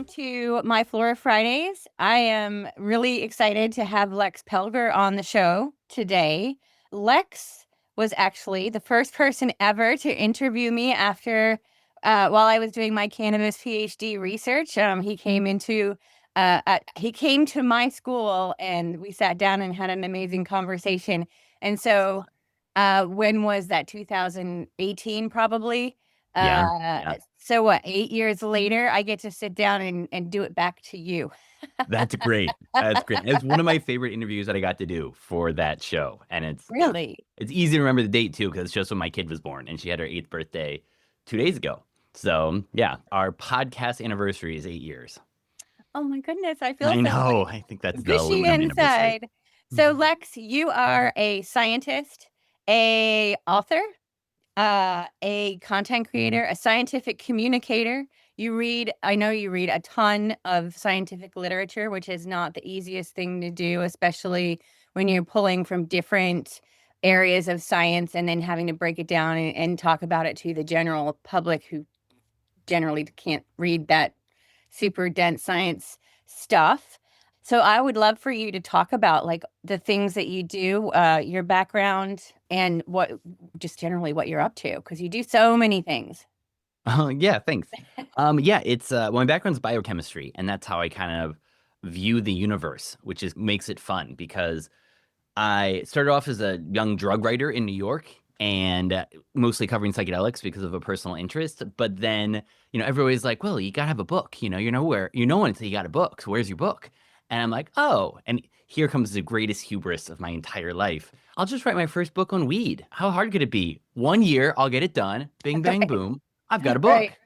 to MyFlora Fridays. I am really excited to have Lex Pelger on the show today. Lex was actually the first person ever to interview me after, while I was doing my cannabis PhD research. He came to my school and we sat down and had an amazing conversation. And so, when was that? 2018, probably. Yeah, Uh, yeah. so what, 8 years later, I get to sit down and do it back to you. That's great. That's great. It's one of my favorite interviews that I got to do for that show. And Really? it's easy to remember the date too, because it's just when my kid was born and she had her 8th birthday 2 days ago. So yeah, our podcast anniversary is 8 years. Oh my goodness, I feel I so know. like I think that's the gushy aluminum anniversary. inside. So Lex, you are a scientist, a author, a content creator, a scientific communicator. I know you read a ton of scientific literature, which is not the easiest thing to do, especially when you're pulling from different areas of science and then having to break it down and talk about it to the general public who generally can't read that super dense science stuff. So I would love for you to talk about like the things that you do, your background, and what just generally what you're up to, because you do so many things. Oh, yeah, thanks. Yeah, it's well, my background's biochemistry, and that's how I kind of view the universe, which is makes it fun because I started off as a young drug writer in New York and mostly covering psychedelics because of a personal interest. But then, everybody's like, well, you gotta have a book. You know when until you got a book. So where's your book? And I'm like, oh, and here comes the greatest hubris of my entire life. I'll just write my first book on weed. How hard could it be? 1 year, I'll get it done. Bing, bang, Right. boom. I've got a Right. book.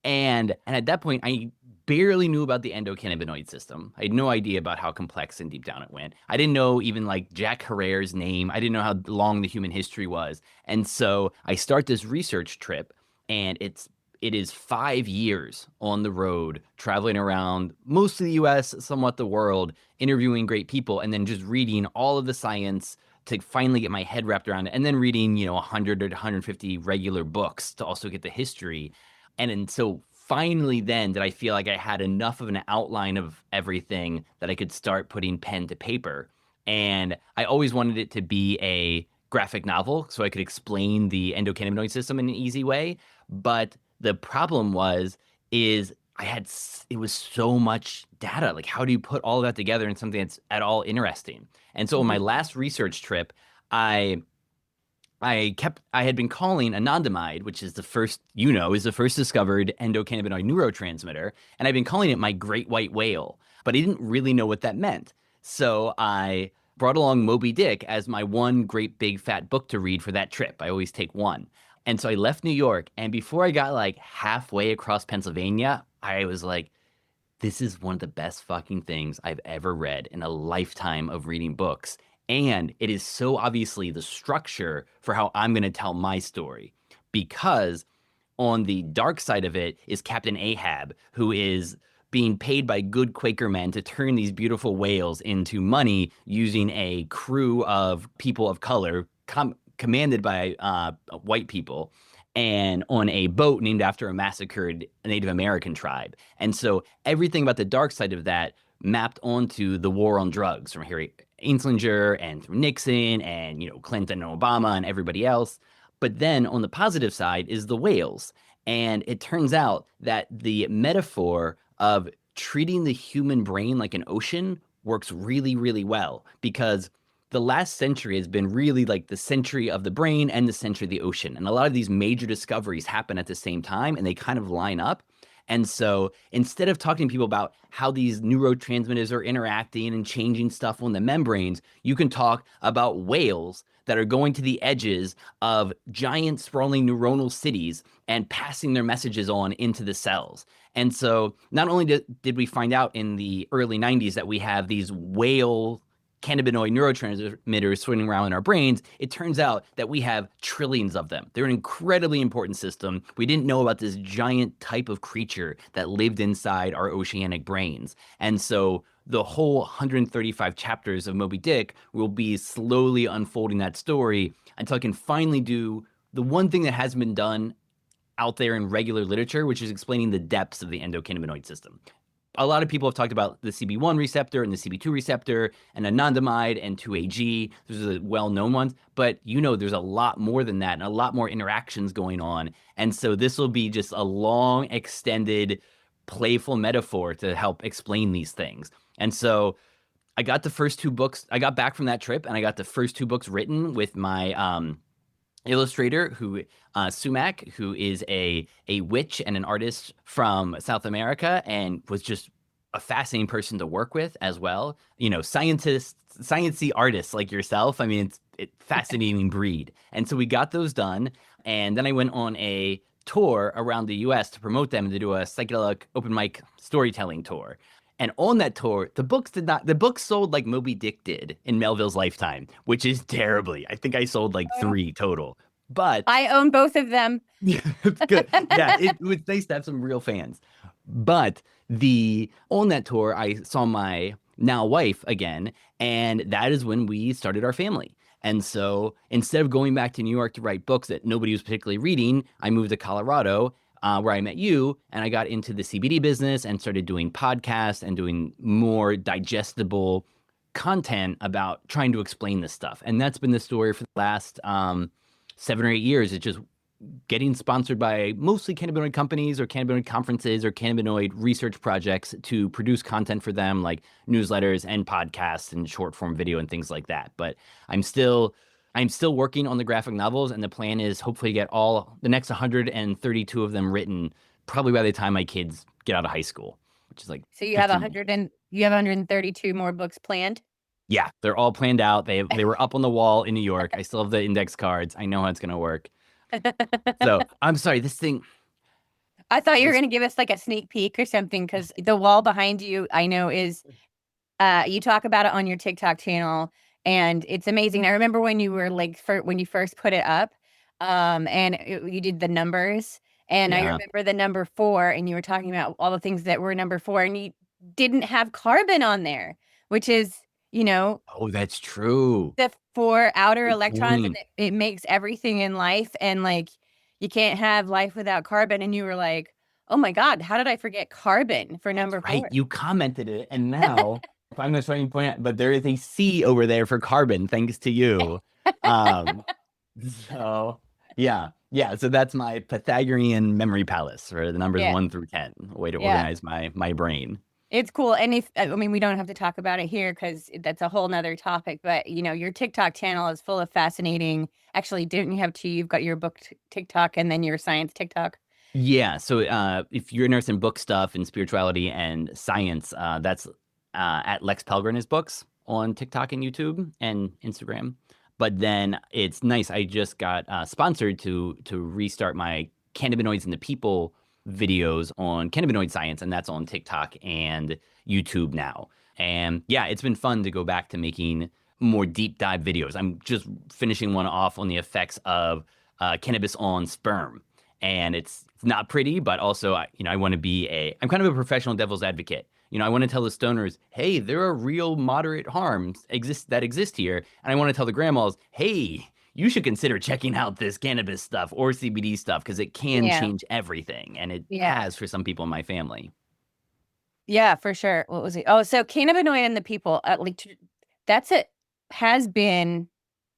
And at that point, I barely knew about the endocannabinoid system. I had no idea about how complex and deep down it went. I didn't know even like Jack Herrera's name. I didn't know how long the human history was. And so I start this research trip, and it is 5 years on the road, traveling around mostly the US, somewhat the world, interviewing great people, and then just reading all of the science to finally get my head wrapped around it, and then reading, 100 or 150 regular books to also get the history. And so finally then did I feel like I had enough of an outline of everything that I could start putting pen to paper. And I always wanted it to be a graphic novel so I could explain the endocannabinoid system in an easy way. But the problem is it was so much data. Like, how do you put all of that together in something that's at all interesting? And so on my Mhm. last research trip, I I had been calling anandamide, which is is the first discovered endocannabinoid neurotransmitter, and I've been calling it my great white whale, but I didn't really know what that meant. So I brought along Moby Dick as my one great big fat book to read for that trip. I always take one. And so I left New York, and before I got like halfway across Pennsylvania, I was like, this is one of the best fucking things I've ever read in a lifetime of reading books. And it is so obviously the structure for how I'm going to tell my story. Because on the dark side of it is Captain Ahab, who is being paid by good Quaker men to turn these beautiful whales into money using a crew of people of color commanded by white people and on a boat named after a massacred Native American tribe. And so everything about the dark side of that mapped onto the war on drugs from Harry Anslinger and from Nixon and Clinton and Obama and everybody else. But then on the positive side is the whales. And it turns out that the metaphor of treating the human brain like an ocean works really, really well because the last century has been really like the century of the brain and the century of the ocean. And a lot of these major discoveries happen at the same time and they kind of line up. And so instead of talking to people about how these neurotransmitters are interacting and changing stuff on the membranes, you can talk about whales that are going to the edges of giant sprawling neuronal cities and passing their messages on into the cells. And so not only did we find out in the early 90s that we have these whale cannabinoid neurotransmitters swimming around in our brains, it turns out that we have trillions of them. They're an incredibly important system. We didn't know about this giant type of creature that lived inside our oceanic brains. And so the whole 135 chapters of Moby Dick will be slowly unfolding that story until I can finally do the one thing that hasn't been done out there in regular literature, which is explaining the depths of the endocannabinoid system. a lot of people have talked about the CB1 receptor and the CB2 receptor and anandamide and 2AG. Those are the well-known ones, but there's a lot more than that and a lot more interactions going on. And so this will be just a long, extended, playful metaphor to help explain these things. And so I got the first two books. I got back from that trip and I got the first two books written with my illustrator who Sumac, who is a witch and an artist from South America and was just a fascinating person to work with as well. Sciencey artists like yourself. I mean, it's fascinating breed. And so we got those done. And then I went on a tour around the US to promote them and to do a psychedelic open mic storytelling tour. And on that tour, the books sold like Moby Dick did in Melville's lifetime, which is terribly. I think I sold like 3 total. But I own both of them. yeah, it's good. Yeah, it was nice to have some real fans. But on that tour, I saw my now wife again, and that is when we started our family. And so instead of going back to New York to write books that nobody was particularly reading, I moved to Colorado, where I met you, and I got into the CBD business and started doing podcasts and doing more digestible content about trying to explain this stuff. And that's been the story for the last 7 or 8 years. It's just getting sponsored by mostly cannabinoid companies or cannabinoid conferences or cannabinoid research projects to produce content for them, like newsletters and podcasts and short form video and things like that. But I'm still working on the graphic novels, and the plan is hopefully get all the next 132 of them written probably by the time my kids get out of high school, which is like So you have 15 months. you have 132 more books planned. Yeah, they're all planned out. They were up on the wall in New York. I still have the index cards. I know how it's gonna work. So I'm sorry, this thing. I thought you were This, going to give us like a sneak peek or something, because the wall behind you, I know, is you talk about it on your TikTok channel, and it's amazing. I remember when you were like when you first put it up, and you did the numbers, and I yeah. remember the number 4, and you were talking about all the things that were number 4, and you didn't have carbon on there, which is, you know, Oh, that's true. the 4 outer Good electrons, and point. it makes everything in life, and like you can't have life without carbon. And you were like, oh my God, how did I forget carbon for That's number right. 4? You commented it, and now if I'm just trying to point out, but there is a C over there for carbon, thanks to you. Um, so yeah, yeah. So that's my Pythagorean memory palace for the numbers Yeah, 1 through 10, a way to yeah. organize my brain. It's cool. And if, I mean, we don't have to talk about it here because that's a whole nother topic, but your TikTok channel is full of fascinating. Actually, didn't you have 2? You've got your book TikTok and then your science TikTok. Yeah. So if you're interested in book stuff and spirituality and science, that's at Lex Pelger and his books on TikTok and YouTube and Instagram. But then it's nice. I just got sponsored to restart my cannabinoids in the people videos on cannabinoid science, and that's on TikTok and YouTube now. And yeah, it's been fun to go back to making more deep dive videos. I'm just finishing one off on the effects of cannabis on sperm, and it's not pretty, but also I want to I'm kind of a professional devil's advocate. I want to tell the stoners, hey, there are real moderate harms that exist here, and I want to tell the grandmas, hey, you should consider checking out this cannabis stuff or CBD stuff because it can Yeah. change everything, and it Yeah. has for some people in my family. Yeah, for sure. What was it? Oh, so cannabinoid and the people, that's it, has been,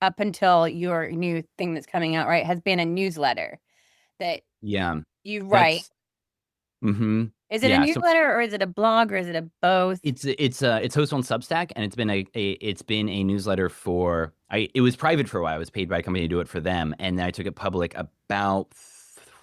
up until your new thing that's coming out, right? Has been a newsletter that Yeah, you write. that's mm-hmm. Is it a Yeah, so newsletter, or is it a blog, or is it a both? it's hosted on Substack, and it's been a newsletter for it was private for a while. I was paid by a company to do it for them, and then I took it public about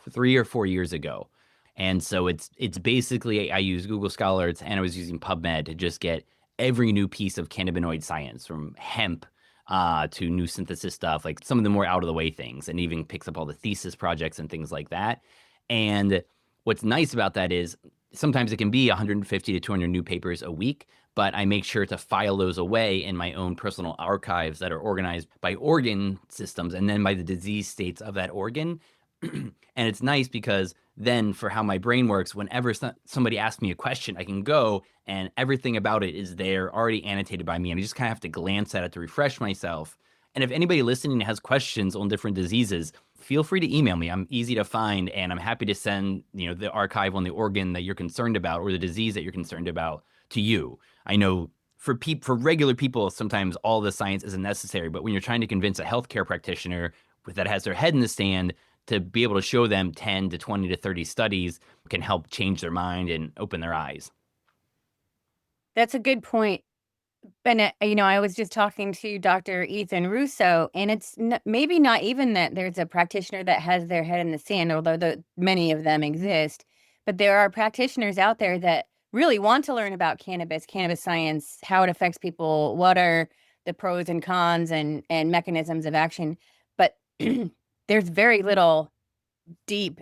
3 or 4 years ago. And so it's basically I use Google Scholars and I was using PubMed to just get every new piece of cannabinoid science from hemp to new synthesis stuff, like some of the more out of the way things, and even picks up all the thesis projects and things like that. And what's nice about that is sometimes it can be 150 to 200 new papers a week, but I make sure to file those away in my own personal archives that are organized by organ systems and then by the disease states of that organ. And it's nice because then for how my brain works, whenever somebody asks me a question, I can go and everything about it is there already annotated by me. And I just kind of have to glance at it to refresh myself. And if anybody listening has questions on different diseases, feel free to email me. I'm easy to find, and I'm happy to send, the archive on the organ that you're concerned about or the disease that you're concerned about to you. I know for regular people, sometimes all the science isn't necessary, but when you're trying to convince a healthcare practitioner that has their head in the sand to be able to show them 10 to 20 to 30 studies can help change their mind and open their eyes. That's a good point. And, I was just talking to Dr. Ethan Russo, and it's maybe not even that there's a practitioner that has their head in the sand, although many of them exist. But there are practitioners out there that really want to learn about cannabis science, how it affects people, what are the pros and cons and mechanisms of action. But there's very little deep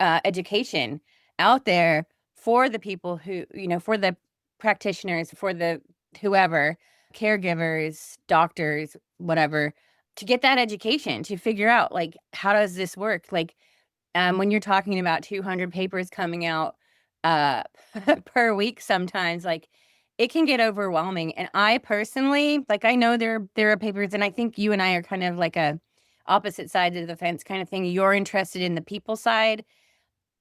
education out there for the people who, for the practitioners, for the whoever, caregivers, doctors, whatever, to get that education to figure out like how does this work? Like when you're talking about 200 papers coming out uh per week sometimes, like it can get overwhelming. And I personally, like I know there are papers, and I think you and I are kind of like a opposite sides of the fence kind of thing. You're interested in the people side.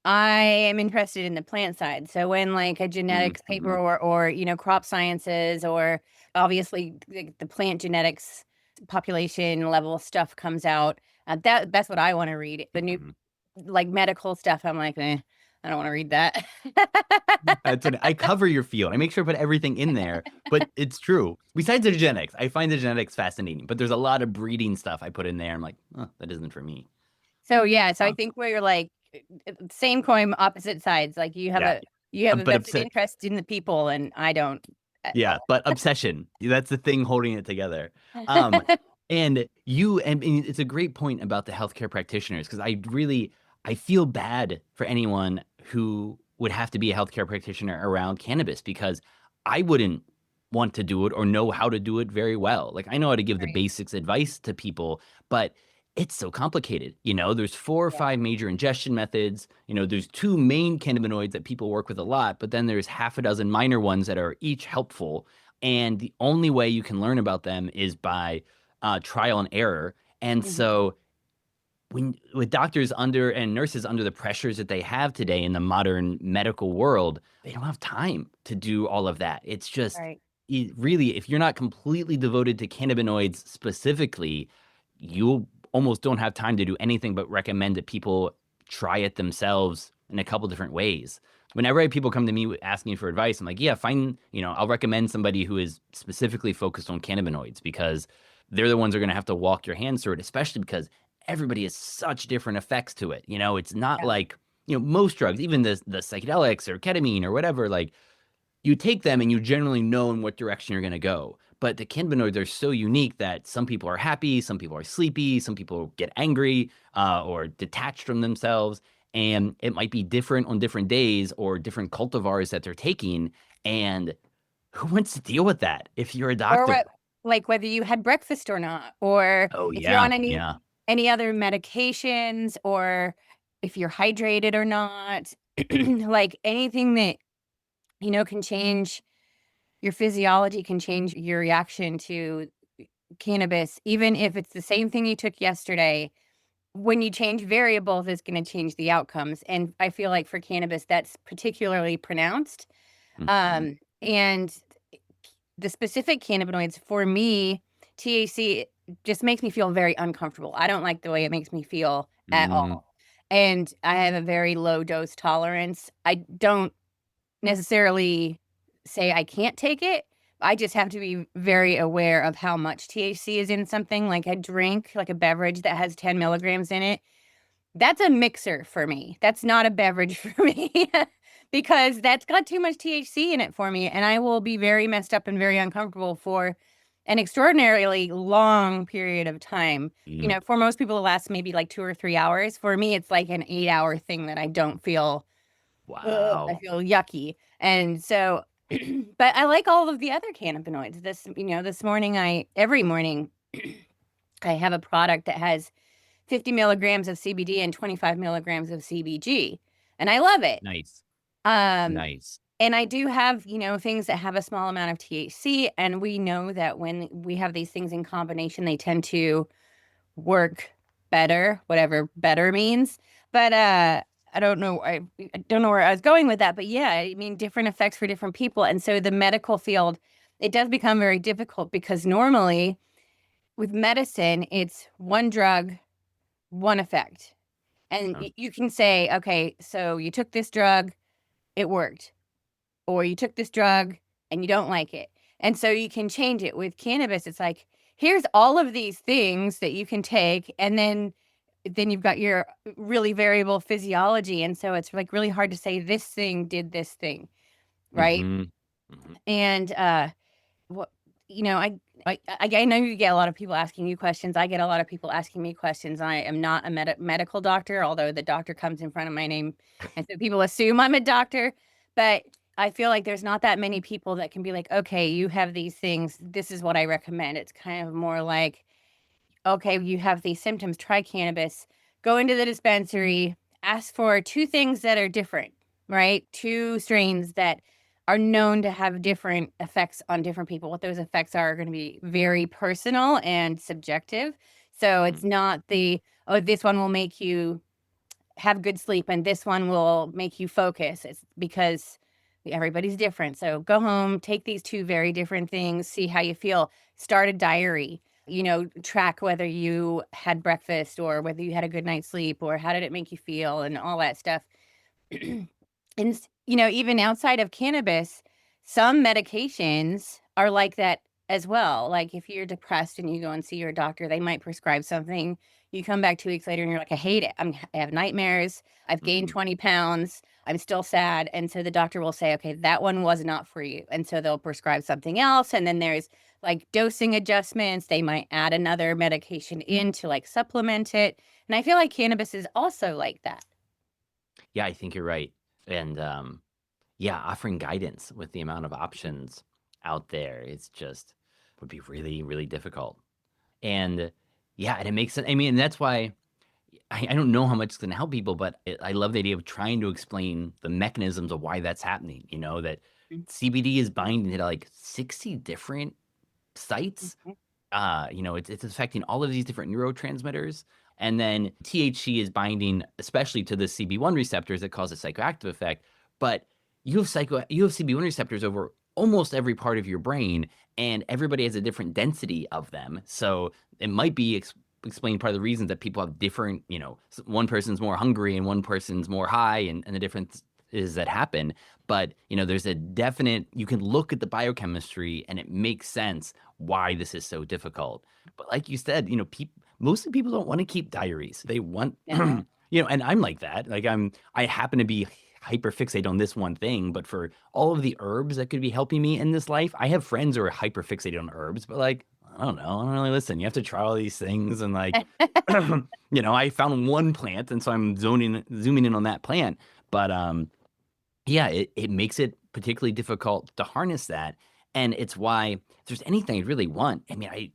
I am interested in the plant side. So when like a genetics paper Mm-hmm. or crop sciences or obviously the plant genetics population level stuff comes out, that's what I want to read. The new Mm-hmm. like medical stuff, I'm like, I don't want to read that. That's what I cover your field. I make sure to put everything in there, but it's true. Besides the genetics, I find the genetics fascinating, but there's a lot of breeding stuff I put in there. I'm like, oh, that isn't for me. So yeah, so I Um, think we're like same coin, opposite sides. Like yeah, you have a but vested upset. interest in the people, and I don't at Yeah, all. but obsession. That's the thing holding it together. Um, and it's a great point about the healthcare practitioners because I feel bad for anyone who would have to be a healthcare practitioner around cannabis because I wouldn't want to do it or know how to do it very well. Like I know how to give the Right. basics advice to people, but it's so complicated. There's four or Yeah. five major ingestion methods. There's two main cannabinoids that people work with a lot, but then there's half a dozen minor ones that are each helpful. And the only way you can learn about them is by trial and error. And Mhm. so when with doctors under and nurses under the pressures that they have today in the modern medical world, they don't have time to do all of that. It's just Right. really, if you're not completely devoted to cannabinoids specifically, you almost don't have time to do anything but recommend that people try it themselves in a couple different ways. Whenever people come to me asking for advice, I'm like, yeah, I'll recommend somebody who is specifically focused on cannabinoids because they're the ones who are going to have to walk your hands through it, especially because everybody has such different effects to it. It's not Yeah. like, most drugs, even the psychedelics or ketamine or whatever, like you take them and you generally know in what direction you're going to go. But the cannabinoids are so unique that some people are happy, some people are sleepy, some people get angry or detached from themselves. And it might be different on different days or different cultivars that they're taking. And who wants to deal with that if you're a Or doctor? what, like whether you had breakfast or not, or Oh, if you're yeah. on Yeah. any other medications, or if you're hydrated or not, like anything that can change your physiology, can change your reaction to cannabis, even if it's the same thing you took yesterday. When you change variables, it's going to change the outcomes, and I feel like for cannabis, that's particularly pronounced. Mhm. And the specific cannabinoids for me, THC just makes me feel very uncomfortable. I don't like the way it makes me feel at Mm, all. And I have a very low dose tolerance. I don't necessarily say I can't take it. I just have to be very aware of how much THC is in something like a drink, like a beverage that has 10 milligrams in it. That's a mixer for me. That's not a beverage for me because that's got too much THC in it for me, and I will be very messed up and very uncomfortable for an extraordinarily long period of time. mm. For most people, it lasts maybe like 2 or 3 hours. For me, it's like an 8-hour thing that I don't feel, ugh, I Wow. feel yucky. And so, but I like all of the other cannabinoids. This morning, every morning, I have a product that has 50 milligrams of CBD and 25 milligrams of CBG. And I love it. Nice. Um, Nice. And I do have, things that have a small amount of THC, and we know that when we have these things in combination, they tend to work better, whatever better means. But I don't know. I don't know where I was going with that. But yeah, I mean, different effects for different people. And so the medical field, it does become very difficult because normally with medicine, it's one drug, one effect. And Um, you can say, okay, so you took this drug, it worked, or you took this drug and you don't like it. And so you can change it. With cannabis, it's like, here's all of these things that you can take, and then you've got your really variable physiology. And so it's like really hard to say this thing did this thing, right? mhm, mhm. And what you know, I know you get a lot of people asking you questions. I get a lot of people asking me questions. I am not a medical doctor, although the doctor comes in front of my name, and so people assume I'm a doctor. But I feel like there's not that many people that can be like, okay, you have these things. This is what I recommend. It's kind of more like, okay, you have these symptoms, try cannabis, go into the dispensary, ask for two things that are different, right? Two strains that are known to have different effects on different people. What those effects are going to be very personal and subjective. So it's Mm. not the, oh, this one will make you have good sleep and this one will make you focus. It's because everybody's different. So go home, take these two very different things, see how you feel, start a diary, track whether you had breakfast or whether you had a good night's sleep or how did it make you feel and all that stuff. And even outside of cannabis, some medications are like that as well. Like if you're depressed and you go and see your doctor, they might prescribe something. You come back 2 weeks later and you're like, I hate it. I have nightmares. I've gained Mm. 20 pounds. I'm still sad. And so the doctor will say, okay, that one was not for you. And so they'll prescribe something else. And then there's like dosing adjustments. They might add another medication in to like supplement it. And I feel like cannabis is also like that. Yeah, I think you're right. And yeah, offering guidance with the amount of options out there, it's just would be really, really difficult. And yeah, and it makes sense. I mean, and that's why I don't know how much it's going to help people, but I love the idea of trying to explain the mechanisms of why that's happening. That CBD is binding to like 60 different sites. Mhm. It's affecting all of these different neurotransmitters. And then THC is binding especially to the CB1 receptors that cause a psychoactive effect. But you have CB1 receptors over almost every part of your brain, and everybody has a different density of them. So it might be explain part of the reasons that people have different, one person's more hungry and one person's more high, and the difference is that happen. But there's a definite, you can look at the biochemistry and it makes sense why this is so difficult. But like you said, mostly people don't want to keep diaries. They want, No. and I'm like that. Like I happen to be hyper fixated on this one thing, but for all of the herbs that could be helping me in this life, I have friends who are hyper fixated on herbs, but like, I don't know. I don't really listen. You have to try all these things and like, I found one plant and so I'm zooming in on that plant. But yeah, it makes it particularly difficult to harness that. And it's why if there's anything I really want, I mean, I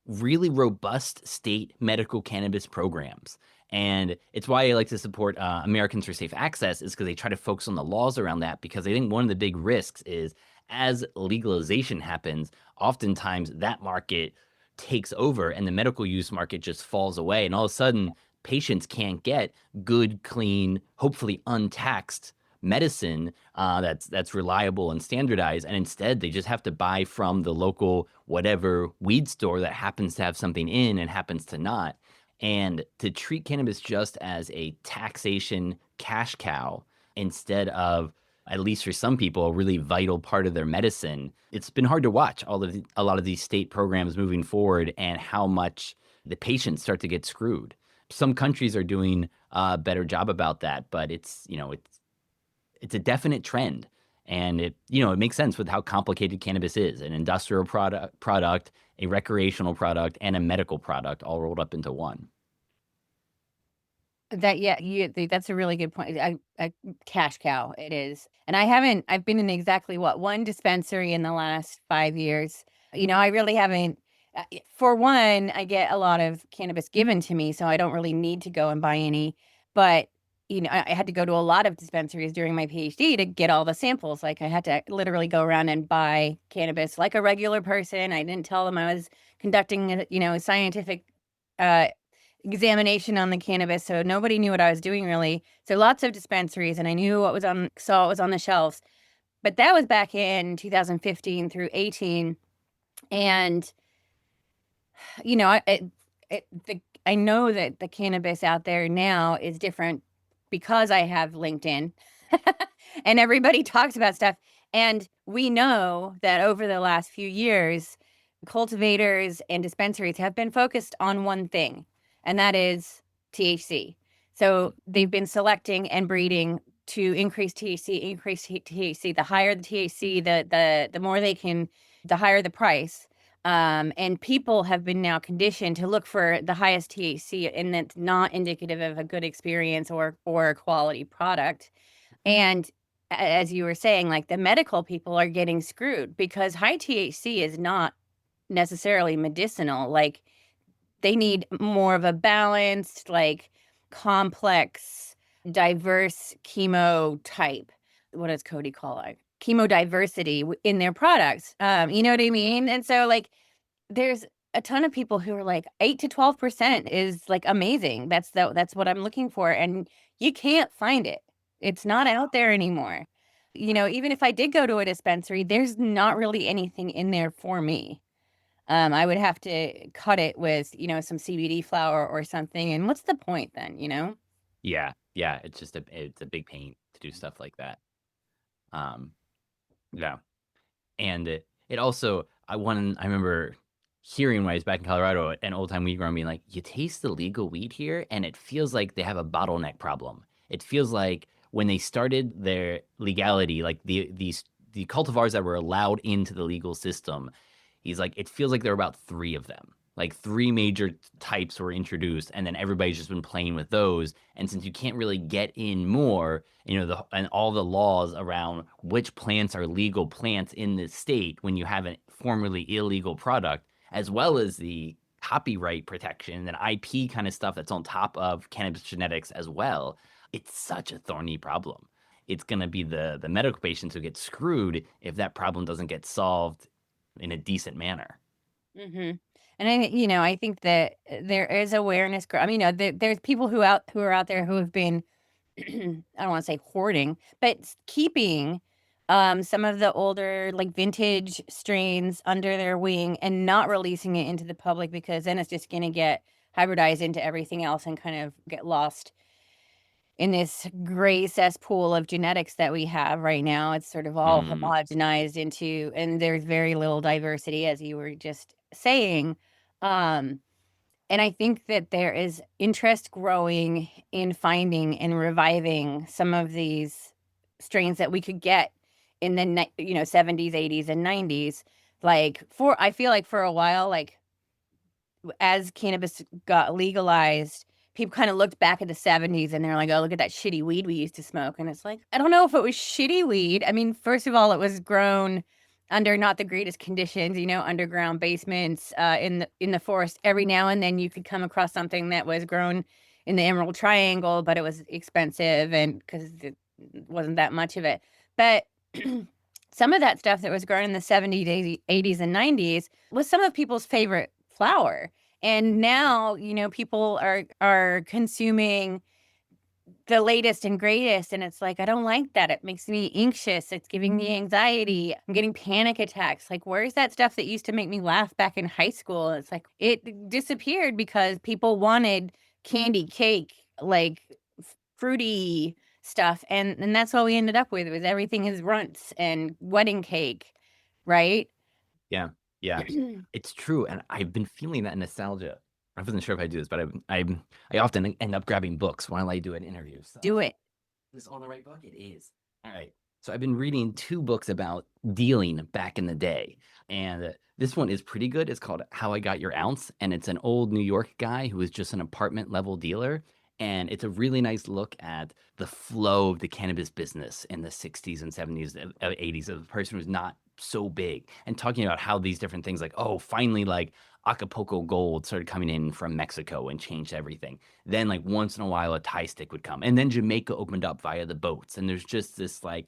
really robust state medical cannabis programs. And it's why I like to support Americans for Safe Access is because they try to focus on the laws around that. Because I think one of the big risks is as legalization happens, oftentimes that market takes over and the medical use market just falls away. And all of a sudden, patients can't get good, clean, hopefully untaxed medicine that's reliable and standardized, and instead they just have to buy from the local whatever weed store that happens to have something in and happens to not. And to treat cannabis just as a taxation cash cow instead of, at least for some people, a really vital part of their medicine, it's been hard to watch a lot of these state programs moving forward and how much the patients start to get screwed. Some countries are doing a better job about that, but it's a definite trend. And it makes sense with how complicated cannabis is, an industrial product, a recreational product, and a medical product all rolled up into one. Yeah, that's a really good point. I cash cow it is. And I've been in exactly one dispensary in the last 5 years. I really haven't for one, I get a lot of cannabis given to me, so I don't really need to go and buy any. But, I had to go to a lot of dispensaries during my PhD to get all the samples. Like I had to literally go around and buy cannabis like a regular person. I didn't tell them I was conducting a scientific uh, examination on the cannabis, so nobody knew what I was doing really. So lots of dispensaries, and I knew saw what was on the shelves. But that was back in 2015 through 18, and you know, I know that the cannabis out there now is different because I have LinkedIn and everybody talks about stuff. And we know that over the last few years, cultivators and dispensaries have been focused on one thing, and that is THC. So they've been selecting and breeding to increase THC, THC. The higher the THC, the more they can, the higher the price. And people have been now conditioned to look for the highest THC, and that's not indicative of a good experience or a quality product. And as you were saying, like the medical people are getting screwed because high THC is not necessarily medicinal. Like they need more of a balanced, like complex, diverse chemo type. What does Cody call it? Chemo diversity in their products. You know what I mean? And so like there's a ton of people who are like 8 to 12% is like amazing. That's what I'm looking for, and you can't find it. It's not out there anymore. Even if I did go to a dispensary, there's not really anything in there for me. I would have to cut it with, some CBD flower or something, and what's the point then, you know? Yeah, it's a big pain to do stuff like that. Um, yeah, and it also I remember hearing when I was back in Colorado an old time weed grower being like, you taste the legal weed here, and it feels like they have a bottleneck problem. It feels like when they started their legality, like the cultivars that were allowed into the legal system, he's like, it feels like there are about three of them. Like three major types were introduced, and then everybody's just been playing with those. And since you can't really get in more, and all the laws around which plants are legal plants in this state when you have a formerly illegal product, as well as the copyright protection and IP kind of stuff that's on top of cannabis genetics as well, it's such a thorny problem. It's going to be the medical patients who get screwed if that problem doesn't get solved in a decent manner. Mhm. And I think that there is awareness. I mean, there's people who are out there who have been I don't wanna say hoarding, but keeping, some of the older, like, vintage strains under their wing and not releasing it into the public because then it's just gonna get hybridized into everything else and kind of get lost in this gray cesspool of genetics that we have right now. It's sort of all Mm, homogenized into, and there's very little diversity, as you were just saying. Um, and I think that there is interest growing in finding and reviving some of these strains that we could get in the 70s, 80s, and 90s. I feel like for a while, like as cannabis got legalized, people kind of looked back at the 70s and they're like, "Oh, look at that shitty weed we used to smoke." And it's like, I don't know if it was shitty weed. I mean, first of all, it was grown under not the greatest conditions, underground basements, in the forest. Every now and then you could come across something that was grown in the Emerald Triangle, but it was expensive and because it wasn't that much of it. But some of that stuff that was grown in the 70s, 80s, and 90s was some of people's favorite flower. And now, people are consuming the latest and greatest, and it's like, I don't like that. It makes me anxious. It's giving me anxiety. I'm getting panic attacks. Like, where's that stuff that used to make me laugh back in high school? It's like it disappeared because people wanted candy cake, like fruity stuff, and that's what we ended up with was everything is runts and wedding cake, right? yeah, yeah, it's true. And I've been feeling that nostalgia. I wasn't sure if I do this, but I often end up grabbing books while I do an interview. So Do it. is this on the right book? It is. All right. So I've been reading two books about dealing back in the day. And this one is pretty good. It's called How I Got Your Ounce. And it's an old New York guy who was just an apartment level dealer. And it's a really nice look at the flow of the cannabis business in the 60s and 70s, 80s of a person who's not so big and talking about how these different things like, oh, finally, like Acapulco gold started coming in from Mexico and changed everything. Then like once in a while a Thai stick would come. And then Jamaica opened up via the boats. And there's just this like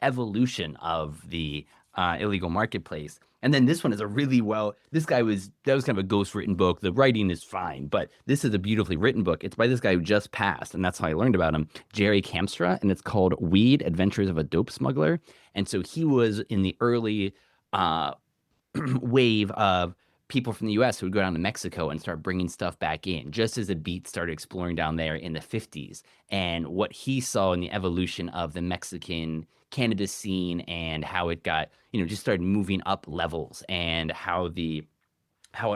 evolution of the illegal marketplace. And then this one is a really well, that was kind of a ghost written book. The writing is fine, but this is a beautifully written book. It's by this guy who just passed, and that's how I learned about him, Jerry Kamstra, and it's called Weed Adventures of a Dope Smuggler. And so he was in the early uh, wave of people from the US who would go down to Mexico and start bringing stuff back in, just as the beat started exploring down there in the 50s. And what he saw in the evolution of the Mexican cannabis scene and how it got, just started moving up levels and how it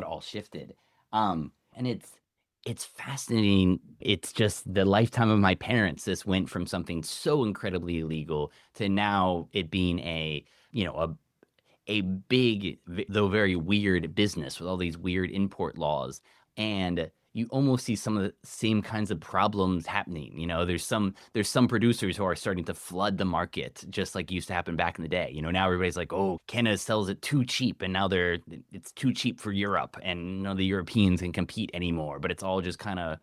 all shifted. And it's fascinating. It's just the lifetime of my parents. This went from something so incredibly illegal to now it being a big, though very weird business with all these weird import laws. And you almost see some of the same kinds of problems happening. There's some producers who are starting to flood the market, just like used to happen back in the day. Now everybody's like, oh, Canada sells it too cheap, and now it's too cheap for Europe, and the Europeans can compete anymore. But it's all just kind of,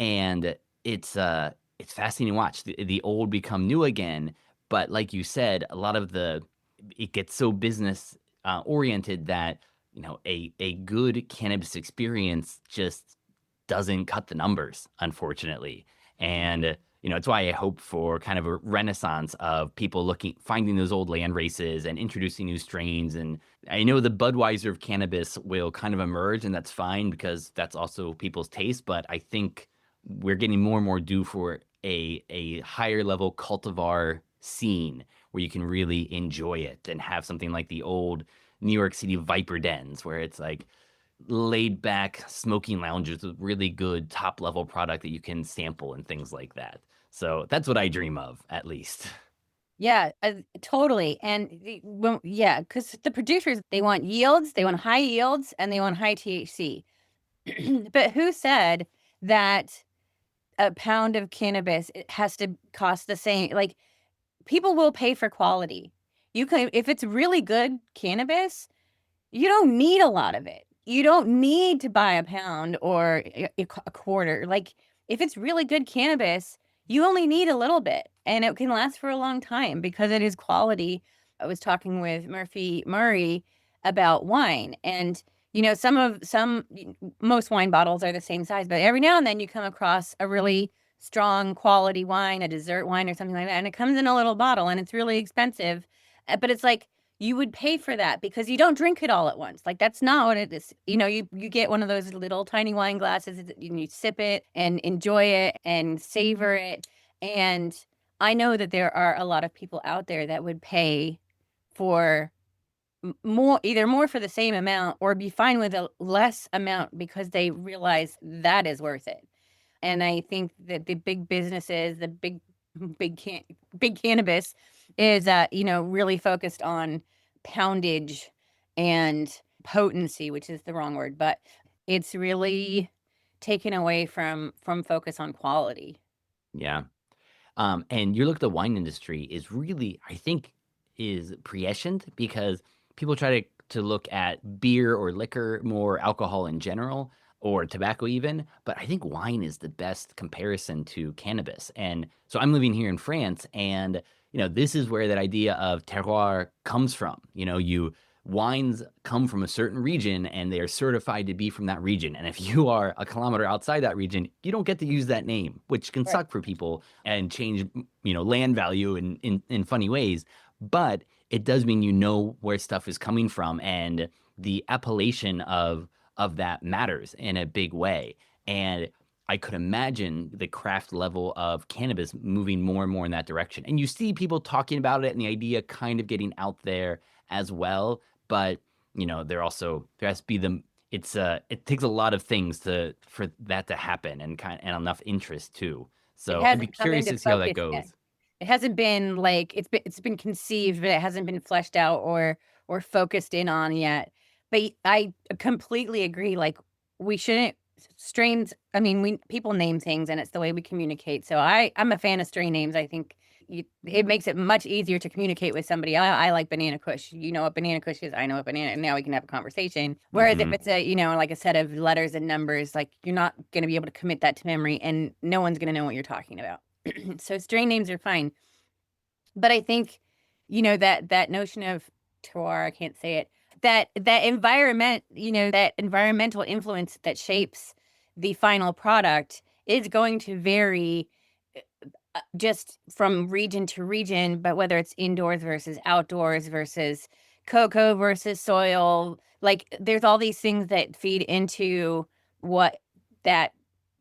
and it's fascinating to watch the old become new again. But like you said, a lot of it gets so business oriented that a good cannabis experience just doesn't cut the numbers, unfortunately. And it's why I hope for kind of a renaissance of people finding those old land races and introducing new strains. And I know the Budweiser of cannabis will kind of emerge, and that's fine because that's also people's taste. But I think we're getting more and more due for a higher level cultivar scene where you can really enjoy it and have something like the old New York City Viper dens where it's like laid back smoking lounges with really good top level product that you can sample and things like that. So that's what I dream of, at least. Yeah, totally. And yeah, because the producers, they want yields, they want high yields, and they want high THC. But who said that a pound of cannabis it has to cost the same? Like people will pay for quality. You can if it's really good cannabis, you don't need a lot of it. You don't need to buy a pound or a quarter. Like, if it's really good cannabis, you only need a little bit, and it can last for a long time because it is quality. I was talking with Murphy Murray about wine, and, most wine bottles are the same size, but every now and then you come across a really strong quality wine, a dessert wine or something like that, and it comes in a little bottle, and it's really expensive, but it's like, you would pay for that because you don't drink it all at once. Like that's not what it is. You get one of those little tiny wine glasses and you sip it and enjoy it and savor it. And I know that there are a lot of people out there that would pay for more, either more for the same amount or be fine with a less amount because they realize that is worth it. And I think that the big businesses, the big can big cannabis is really focused on poundage and potency, which is the wrong word, but it's really taken away from focus on quality. Yeah. And you look at the wine industry is really, I think, is prescient because people try to look at beer or liquor, more alcohol in general, or tobacco even. But I think wine is the best comparison to cannabis. And so I'm living here in France, and this is where that idea of terroir comes from. Wines come from a certain region and they are certified to be from that region. And if you are a kilometer outside that region, you don't get to use that name, which can Right. suck for people and change, land value in funny ways. But it does mean where stuff is coming from, and the appellation of that matters in a big way. And I could imagine the craft level of cannabis moving more and more in that direction. And you see people talking about it and the idea kind of getting out there as well. But there has to be it takes a lot of things for that to happen and enough interest too. It So I'd be hasn't come curious into to see how that focus yet. goes. It hasn't been like it's been conceived, but it hasn't been fleshed out or focused in on yet. But I completely agree. Like we shouldn't strains. I mean, we people name things, and it's the way we communicate. So I'm a fan of strain names. I think it makes it much easier to communicate with somebody. I like banana kush. You know what banana kush is? I know what banana, and now we can have a conversation. Whereas if Hmm. it's a, like a set of letters and numbers, like you're not going to be able to commit that to memory, and no one's going to know what you're talking about. So strain names are fine. But I think, that notion of terroir, I can't say it, that environment, that environmental influence that shapes the final product is going to vary just from region to region, but whether it's indoors versus outdoors versus cocoa versus soil, like there's all these things that feed into what that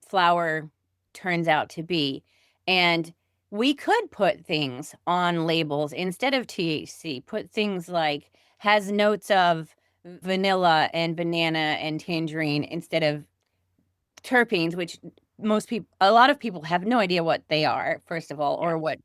flower turns out to be. And we could put things on labels instead of THC, put things like has notes of vanilla and banana and tangerine instead of terpenes, which a lot of people have no idea what they are, first of all, Yeah. or what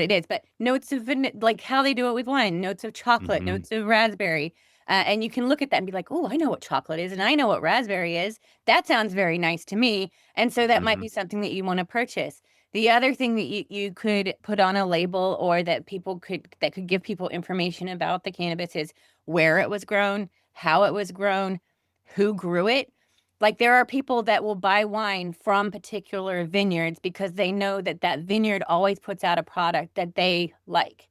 it is. But notes of like how they do it with wine, notes of chocolate, Hmm. notes of raspberry, and you can look at that and be like, oh, I know what chocolate is, and I know what raspberry is. That sounds very nice to me, and so that might Hmm. be something that you want to purchase. The other thing that you could put on a label, or that could give people information about the cannabis, is where it was grown, how it was grown, who grew it. Like there are people that will buy wine from particular vineyards because they know that that vineyard always puts out a product that they like.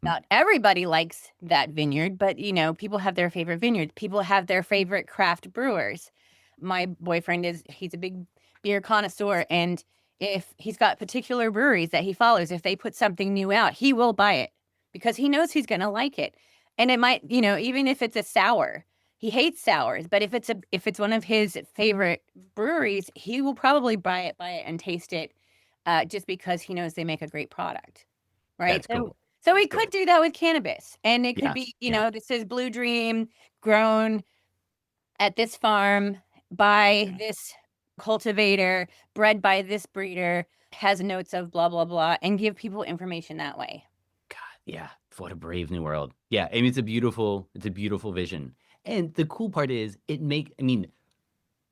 Not everybody likes that vineyard, but people have their favorite vineyards. People have their favorite craft brewers. My boyfriend he's a big beer connoisseur, and if he's got particular breweries that he follows, if they put something new out, he will buy it because he knows he's going to like it. And it might, even if it's a sour, he hates sours, but if it's one of his favorite breweries, he will probably buy it and taste it, just because he knows they make a great product, right? That's So cool. so That's we could cool. do that with cannabis, and it could Yeah. be, Yeah. this is Blue Dream grown at this farm by Yeah. this cultivator, bred by this breeder, has notes of blah blah blah, and give people information that way. God, yeah. What a brave new world. Yeah. I mean, it's a beautiful vision. And the cool part is I mean,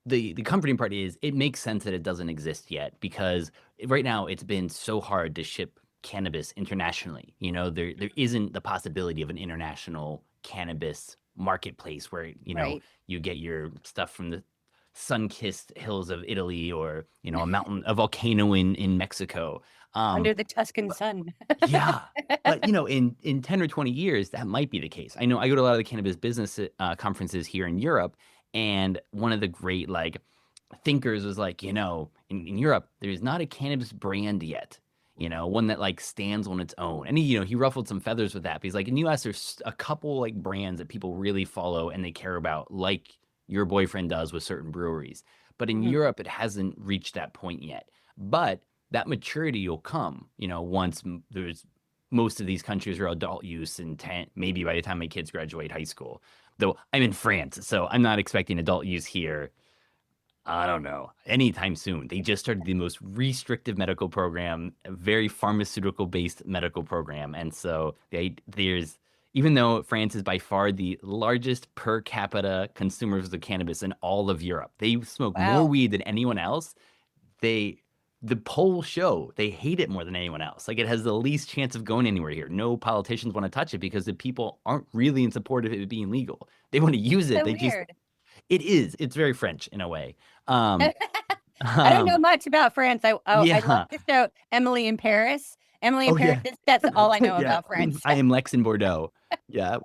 the comforting part is it makes sense that it doesn't exist yet because right now it's been so hard to ship cannabis internationally. There isn't the possibility of an international cannabis marketplace where, Right. you get your stuff from the sun-kissed hills of Italy or, a volcano in Mexico. Um, Under the Tuscan sun. yeah. But in 10 or 20 years, that might be the case. I know I go to a lot of the cannabis business conferences here in Europe, and one of the great like thinkers was like, in Europe, there's not a cannabis brand yet, one that like stands on its own. And he ruffled some feathers with that. But he's like, in the US, there's a couple like brands that people really follow and they care about, like your boyfriend does with certain breweries. But in Mhm. Europe, it hasn't reached that point yet. But that maturity will come, once there's most of these countries are adult use in 10, maybe by the time my kids graduate high school. Though I'm in France, so I'm not expecting adult use here. I don't know, anytime soon. They just started the most restrictive medical program, a very pharmaceutical based medical program. And so even though France is by far the largest per capita consumers of cannabis in all of Europe, they smoke more Wow. weed than anyone else. they the polls show they hate it more than anyone else. Like it has the least chance of going anywhere here. No politicians want to touch it because the people aren't really in support of it being legal. They want to use it. So They just weird. it is. It's very French in a way. I Um, don't know um, much about France. I love yeah. the show Emily in Paris. Emily in Oh Paris. yeah. That's all I know Yeah. about France. I am Lex in Bordeaux. Yeah.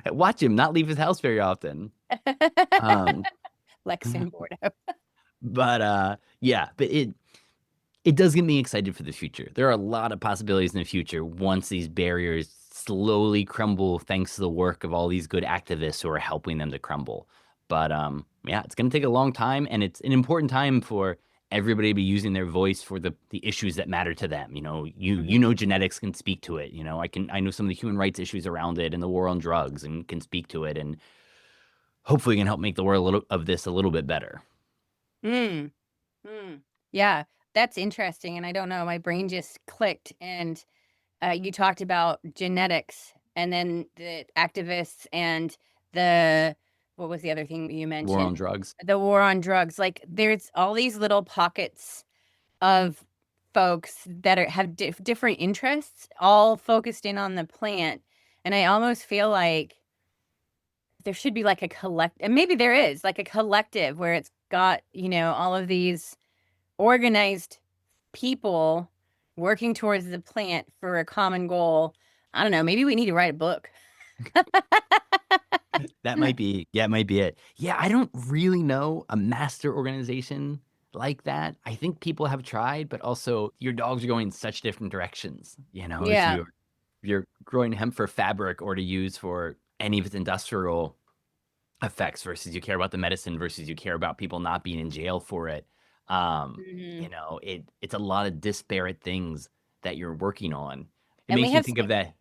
Watch him not leave his house very often. Um, Lex in Bordeaux. but yeah, but it does get me excited for the future. There are a lot of possibilities in the future once these barriers slowly crumble thanks to the work of all these good activists who are helping them to crumble. But yeah, it's going to take a long time and it's an important time for everybody to be using their voice for the issues that matter to them. You Mhm. know genetics can speak to it. I know some of the human rights issues around it and the war on drugs and can speak to it and hopefully can help make the world of this a little bit better. Mm. Mm. Yeah, that's interesting. And I don't know, my brain just clicked. And you talked about genetics, and then the activists, and the what was the other thing that you War mentioned? on drugs. The war on drugs. Like there's all these little pockets of folks that have different interests, all focused in on the plant. And I almost feel like there should be like a collect, and maybe there is like a collective where it's got, all of these organized people working towards the plant for a common goal. I don't know. Maybe we need to write a book. That might be, yeah, it might be it. Yeah, I don't really know a master organization like that. I think people have tried, but also your dogs are going in such different directions. If Yeah. you're growing hemp for fabric or to use for any of its industrial effects versus you care about the medicine versus you care about people not being in jail for it. Mhm. It's a lot of disparate things that you're working on. It And we makes me have, think of that.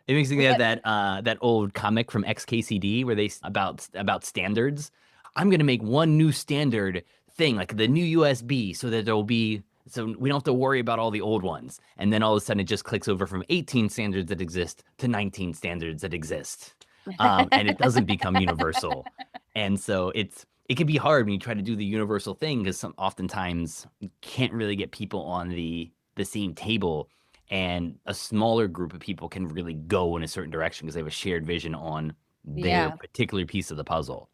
It makes me we think of have, that old comic from XKCD where about standards. I'm gonna make one new standard thing, like the new USB, so we don't have to worry about all the old ones. And then all of a sudden it just clicks over from 18 standards that exist to 19 standards that exist. And it doesn't become universal. And so it can be hard when you try to do the universal thing because oftentimes you can't really get people on the same table, and a smaller group of people can really go in a certain direction because they have a shared vision on their yeah. particular piece of the puzzle.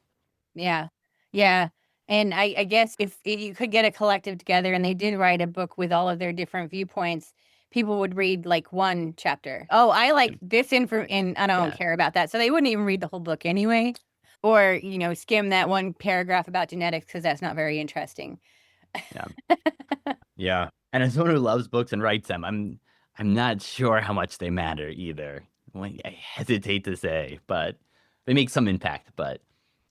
Yeah. Yeah. And I guess if you could get a collective together and they did write a book with all of their different viewpoints, people would read like one chapter. Oh, I like this info and I don't Yeah, care about that. So they wouldn't even read the whole book anyway. Or, skim that one paragraph about genetics because that's not very interesting. yeah, yeah. And as someone who loves books and writes them, I'm not sure how much they matter either. Well, I hesitate to say, but they make some impact. But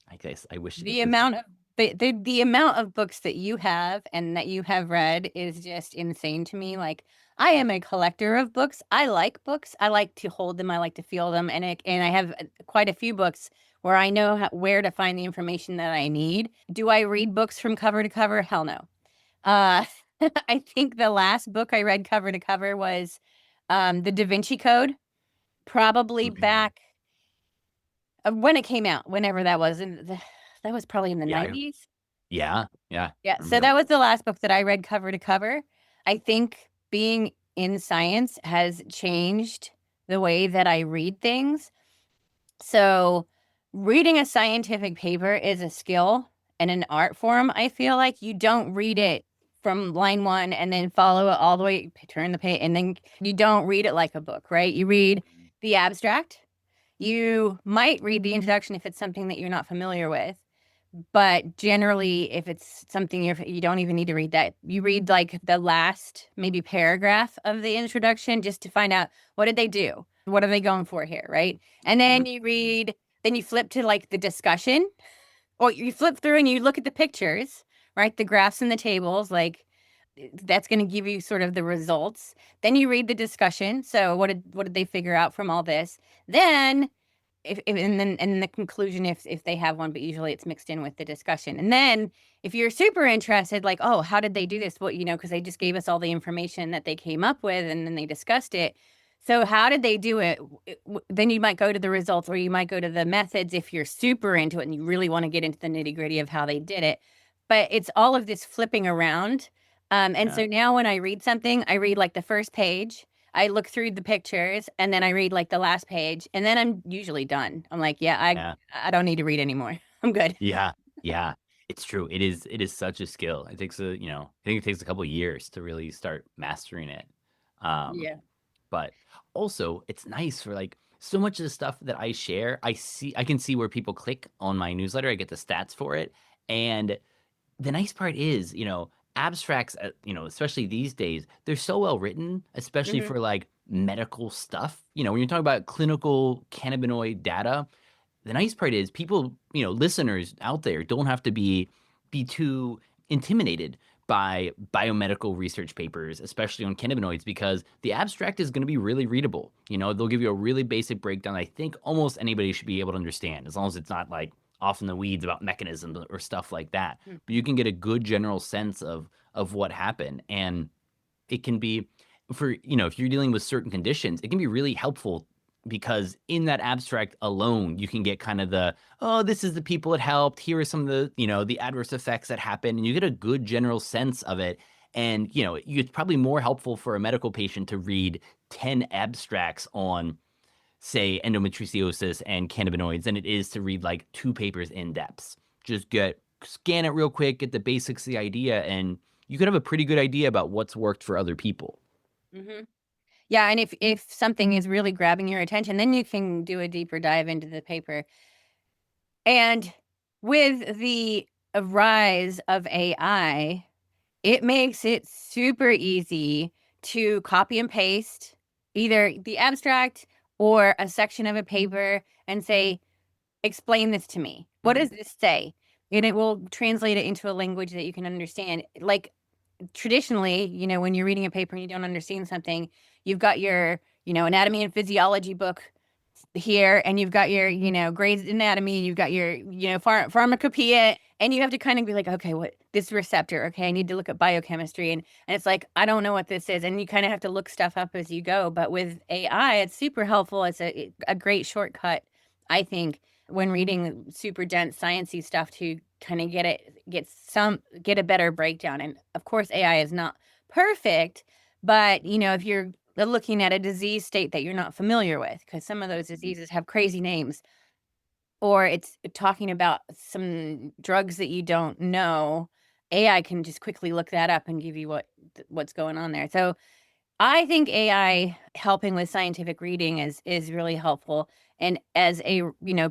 I guess I wish it The was. amount of the amount of books that you have and that you have read is just insane to me. Like, I am a collector of books. I like books. I like to hold them. I like to feel them, and I have quite a few books where I know where to find the information that I need. Do I read books from cover to cover? Hell no. Uh, I think the last book I read cover to cover was The Da Vinci Code, probably Okay. back when it came out, whenever that was, that was probably in the Yeah, 90s. yeah. Yeah, I so remember that that. was the last book that I read cover to cover. I think being in science has changed the way that I read things. So, reading a scientific paper is a skill and an art form. I feel like you don't read it from line one and then follow it all the way, turn the page, and then you don't read it like a book, right? You read the abstract. You might read the introduction if it's something that you're not familiar with. But generally, if it's something you don't even need to read that. You read like the last maybe paragraph of the introduction just to find out what did they do? What are they going for here, right? And then Mhm. then you flip to like the discussion, or you flip through and you look at the pictures, right? The graphs and the tables, like that's going to give you sort of the results. Then you read the discussion. So what did they figure out from all this? Then if and then the conclusion if they have one, but usually it's mixed in with the discussion. And then if you're super interested, like, oh, how did they do this? Well, because they just gave us all the information that they came up with and then they discussed it. So how did they do it? Then you might go to the results or you might go to the methods if you're super into it and you really want to get into the nitty gritty of how they did it. But it's all of this flipping around. And Yeah, so now when I read something, I read like the first page, I look through the pictures and then I read like the last page and then I'm usually done. I'm like, yeah, I yeah. I don't need to read anymore. I'm good. Yeah, yeah, it's true. It is such a skill. It takes I think it takes a couple of years to really start mastering it. Um, Yeah. but also it's nice for like so much of the stuff that I share, I can see where people click on my newsletter. I get the stats for it. And the nice part is, abstracts, especially these days, they're so well written, especially Mhm. for like medical stuff. When you're talking about clinical cannabinoid data, the nice part is people, listeners out there don't have to be too intimidated by biomedical research papers, especially on cannabinoids, because the abstract is going to be really readable. They'll give you a really basic breakdown. I think almost anybody should be able to understand, as long as it's not like off in the weeds about mechanisms or stuff like that. Mm. But you can get a good general sense of what happened, and it can be for if you're dealing with certain conditions, it can be really helpful because in that abstract alone you can get kind of this is the people it helped, here are some of the the adverse effects that happen, and you get a good general sense of it. And, it's probably more helpful for a medical patient to read 10 abstracts on, say, endometriosis and cannabinoids than it is to read like 2 papers in depth. Just scan it real quick, get the basics of the idea, and you could have a pretty good idea about what's worked for other people. Hmm. Yeah, and if something is really grabbing your attention, then you can do a deeper dive into the paper. And with the rise of AI, it makes it super easy to copy and paste either the abstract or a section of a paper and say, explain this to me. What does this say? And it will translate it into a language that you can understand. Like traditionally, when you're reading a paper and you don't understand something, you've got your, anatomy and physiology book here, and you've got your, Gray's Anatomy, you've got your, pharmacopoeia, and you have to kind of be like, okay, what this receptor? Okay, I need to look at biochemistry, and it's like, I don't know what this is, and you kind of have to look stuff up as you go. But with AI, it's super helpful. It's a great shortcut, I think, when reading super dense sciencey stuff to kind of get a better breakdown. And of course, AI is not perfect, but if you're looking at a disease state that you're not familiar with, because some of those diseases have crazy names, or it's talking about some drugs that you don't know, AI can just quickly look that up and give you what's going on there. So I think AI helping with scientific reading is really helpful. And as a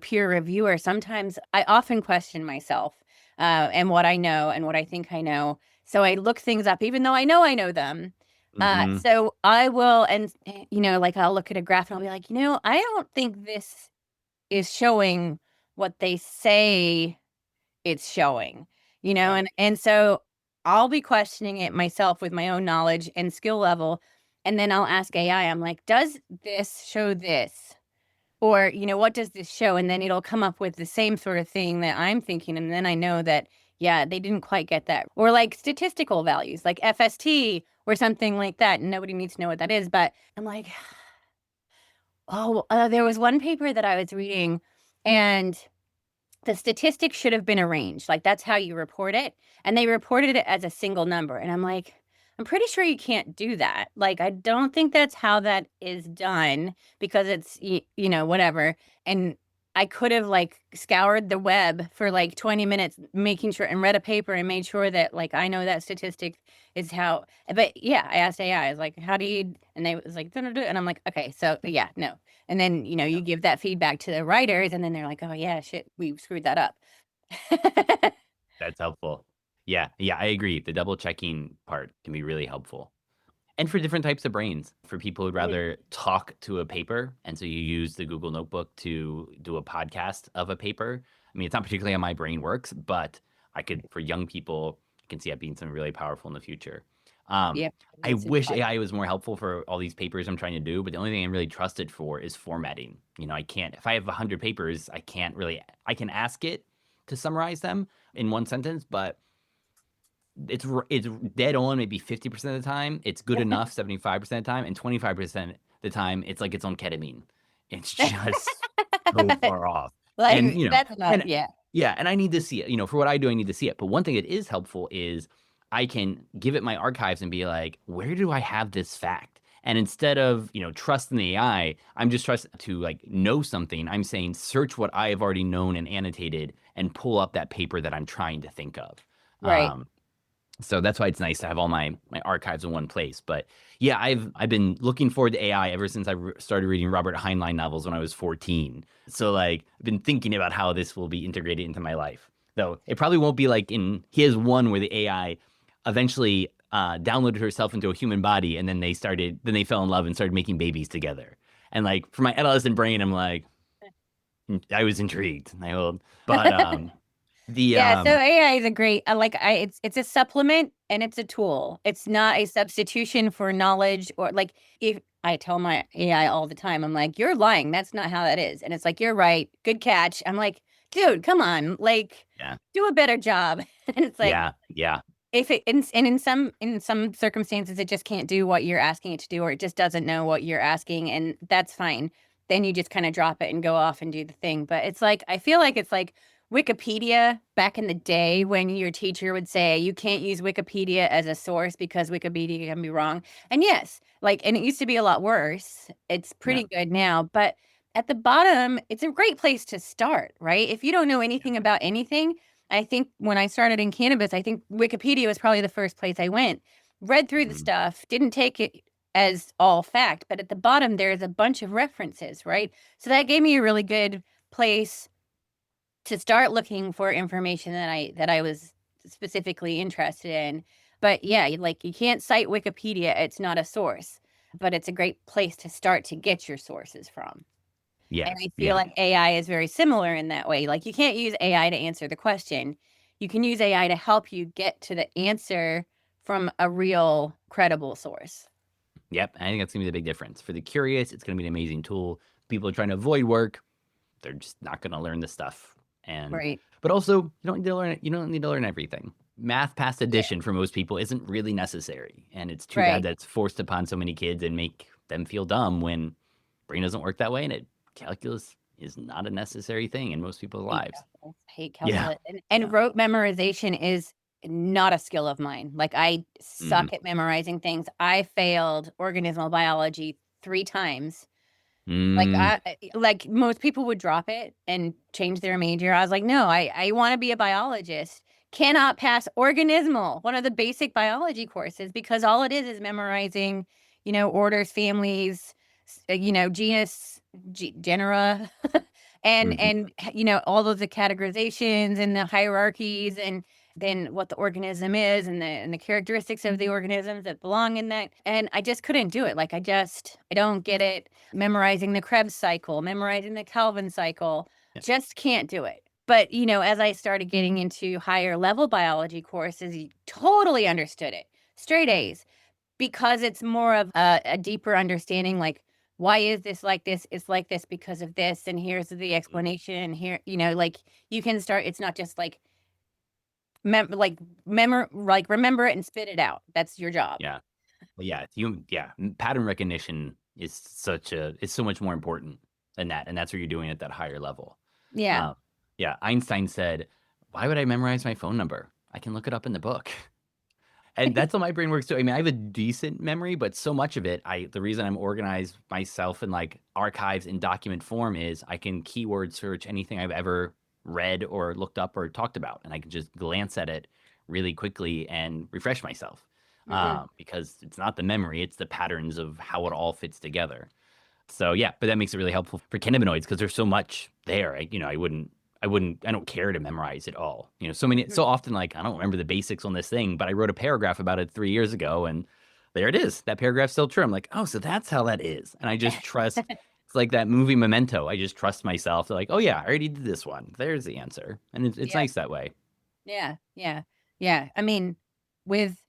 peer reviewer, sometimes I often question myself and what I know and what I think I know. So I look things up, even though I know them. Mm-hmm. So I will, and like I'll look at a graph and I'll be like, I don't think this is showing what they say it's showing, Yep. and so I'll be questioning it myself with my own knowledge and skill level, and then I'll ask AI, I'm like, "Does this show this?" Or, "What does this show?" And then it'll come up with the same sort of thing that I'm thinking, and then I know that, yeah, they didn't quite get that. Or like statistical values, like FST or something like that, and nobody needs to know what that is, but I'm like, "Oh, there was one paper that I was reading, and the statistics should have been arranged. Like, that's how you report it, and they reported it as a single number, and I'm like, "I'm pretty sure you can't do that." Like, I don't think that's how that is done because it's whatever, and I could have, like, scoured the web for, like, 20 minutes making sure and read a paper and made sure that, like, I know that statistic is how but, yeah, I asked AI, I was like, "How do you" and they was like, "Duh, duh, duh," and I'm like, "Okay, so, yeah, no." And then, you give that feedback to the writers, and then they're like, "Oh, yeah, shit, we screwed that up." That's helpful. Yeah, yeah, I agree. The double checking part can be really helpful. And for different types of brains, for people who'd Mhm. rather talk to a paper, and so you use the Google Notebook to do a podcast of a paper. I mean, it's not particularly how my brain works, but I could, for young people, I can see that being something really powerful in the future. Um, Yeah, I it's wish hard. AI was more helpful for all these papers I'm trying to do, but the only thing I really trust it for is formatting. I can't, if I have 100 papers, I can't really, I can ask it to summarize them in one sentence, but it's dead on maybe 50% of the time. It's good enough 75% of the time, and 25% the time it's like it's on ketamine. It's just so far off. And Like, that's not and yeah. yeah, and I need to see it. For what I do, I need to see it. But one thing that is helpful is I can give it my archives and be like, where do I have this fact? And instead of, trusting the AI, I'm just trusting to like know something. I'm saying search what I have already known and annotated and pull up that paper that I'm trying to think of. Right. Um, so that's why it's nice to have all my archives in one place. But yeah, I've been looking forward to AI ever since started reading Robert Heinlein novels when I was 14. So like I've been thinking about how this will be integrated into my life. Though it probably won't be like in his one where the AI eventually downloaded herself into a human body, and then they fell in love and started making babies together. And like for my adolescent brain, I'm like, I was intrigued. But the Yeah, so AI is a great it's a supplement and it's a tool. It's not a substitution for knowledge, or like if I tell my AI all the time, I'm like, "You're lying. That's not how that is." And it's like, "You're right. Good catch." I'm like, "Dude, come on. Like, yeah, do a better job." And it's like, yeah, yeah, if it and in some circumstances it just can't do what you're asking it to do, or it just doesn't know what you're asking, and that's fine. Then you just kind of drop it and go off and do the thing. But it's like I feel like it's like Wikipedia back in the day when your teacher would say you can't use Wikipedia as a source because Wikipedia can be wrong. And yes, like, and it used to be a lot worse. It's Yeah. pretty good now, but at the bottom, it's a great place to start, right? If you don't know anything about anything, I think when I started in cannabis, I think Wikipedia was probably the first place I went. Read through the Mhm. stuff, didn't take it as all fact, but at the bottom there's a bunch of references, right? So that gave me a really good place to start looking for information that I was specifically interested in. But yeah, like you can't cite Wikipedia, it's not a source, but it's a great place to start to get your sources from. And Yeah. I feel Yeah. like AI is very similar in that way. Like you can't use AI to answer the question. You can use AI to help you get to the answer from a real credible source. Yep. I think that's gonna be the big difference. For the curious, it's gonna be an amazing tool. People are trying to avoid work, they're just not gonna learn this stuff. And Right. but also you don't need to learn everything. Math past Yeah. addition for most people isn't really necessary. And it's too bad Right. that it's forced upon so many kids and make them feel dumb when brain doesn't work that way and calculus is not a necessary thing in most people's Hate lives. calculus. Hate Yeah. calculus. And Yeah. rote memorization is not a skill of mine. Like I Mm. suck at memorizing things. I failed organismal biology 3 times. Like Mm. like most people would drop it and change their major. I was like, "No, I wanna be a biologist." Cannot pass organismal, one of the basic biology courses, because all it is memorizing, orders, families, genus, genera, Mhm. all of the categorizations and the hierarchies and then what the organism is and the characteristics of the organisms that belong in that. And I just couldn't do it. Like I don't get it. Memorizing the Krebs cycle, memorizing the Calvin cycle, Yeah. just can't do it. But, as I started getting into higher level biology courses, you totally understood it. Straight A's because it's more of a deeper understanding, like, why is this like this? It's like this because of this, and here's the Mm. explanation. Here, like you can start. It's not just like like remember it and spit it out. That's your job. Yeah. Well, yeah, pattern recognition is so much more important than that, and that's what you're doing at that higher level. Yeah. Um, yeah, Einstein said, "Why would I memorize my phone number? I can look it up in the book." And that's how my brain works too. I mean, I have a decent memory, but so much of it, the reason I'm organized myself in like archives in document form is I can keyword search anything I've ever read or looked up or talked about, and I can just glance at it really quickly and refresh myself. Hmm. Because it's not the memory, it's the patterns of how it all fits together. So yeah, but that makes it really helpful for cannabinoids because there's so much there. I don't care to memorize it all. So Hmm. often like I don't remember the basics on this thing, but I wrote a paragraph about it 3 years ago, and there it is. That paragraph's still true. I'm like, oh, so that's how that is, and I just trust. It's like that movie Memento. I just trust myself. They're like, oh yeah, I already did this one. There's the answer, and it's Yeah. nice that way. Yeah. Yeah. Yeah. I mean, with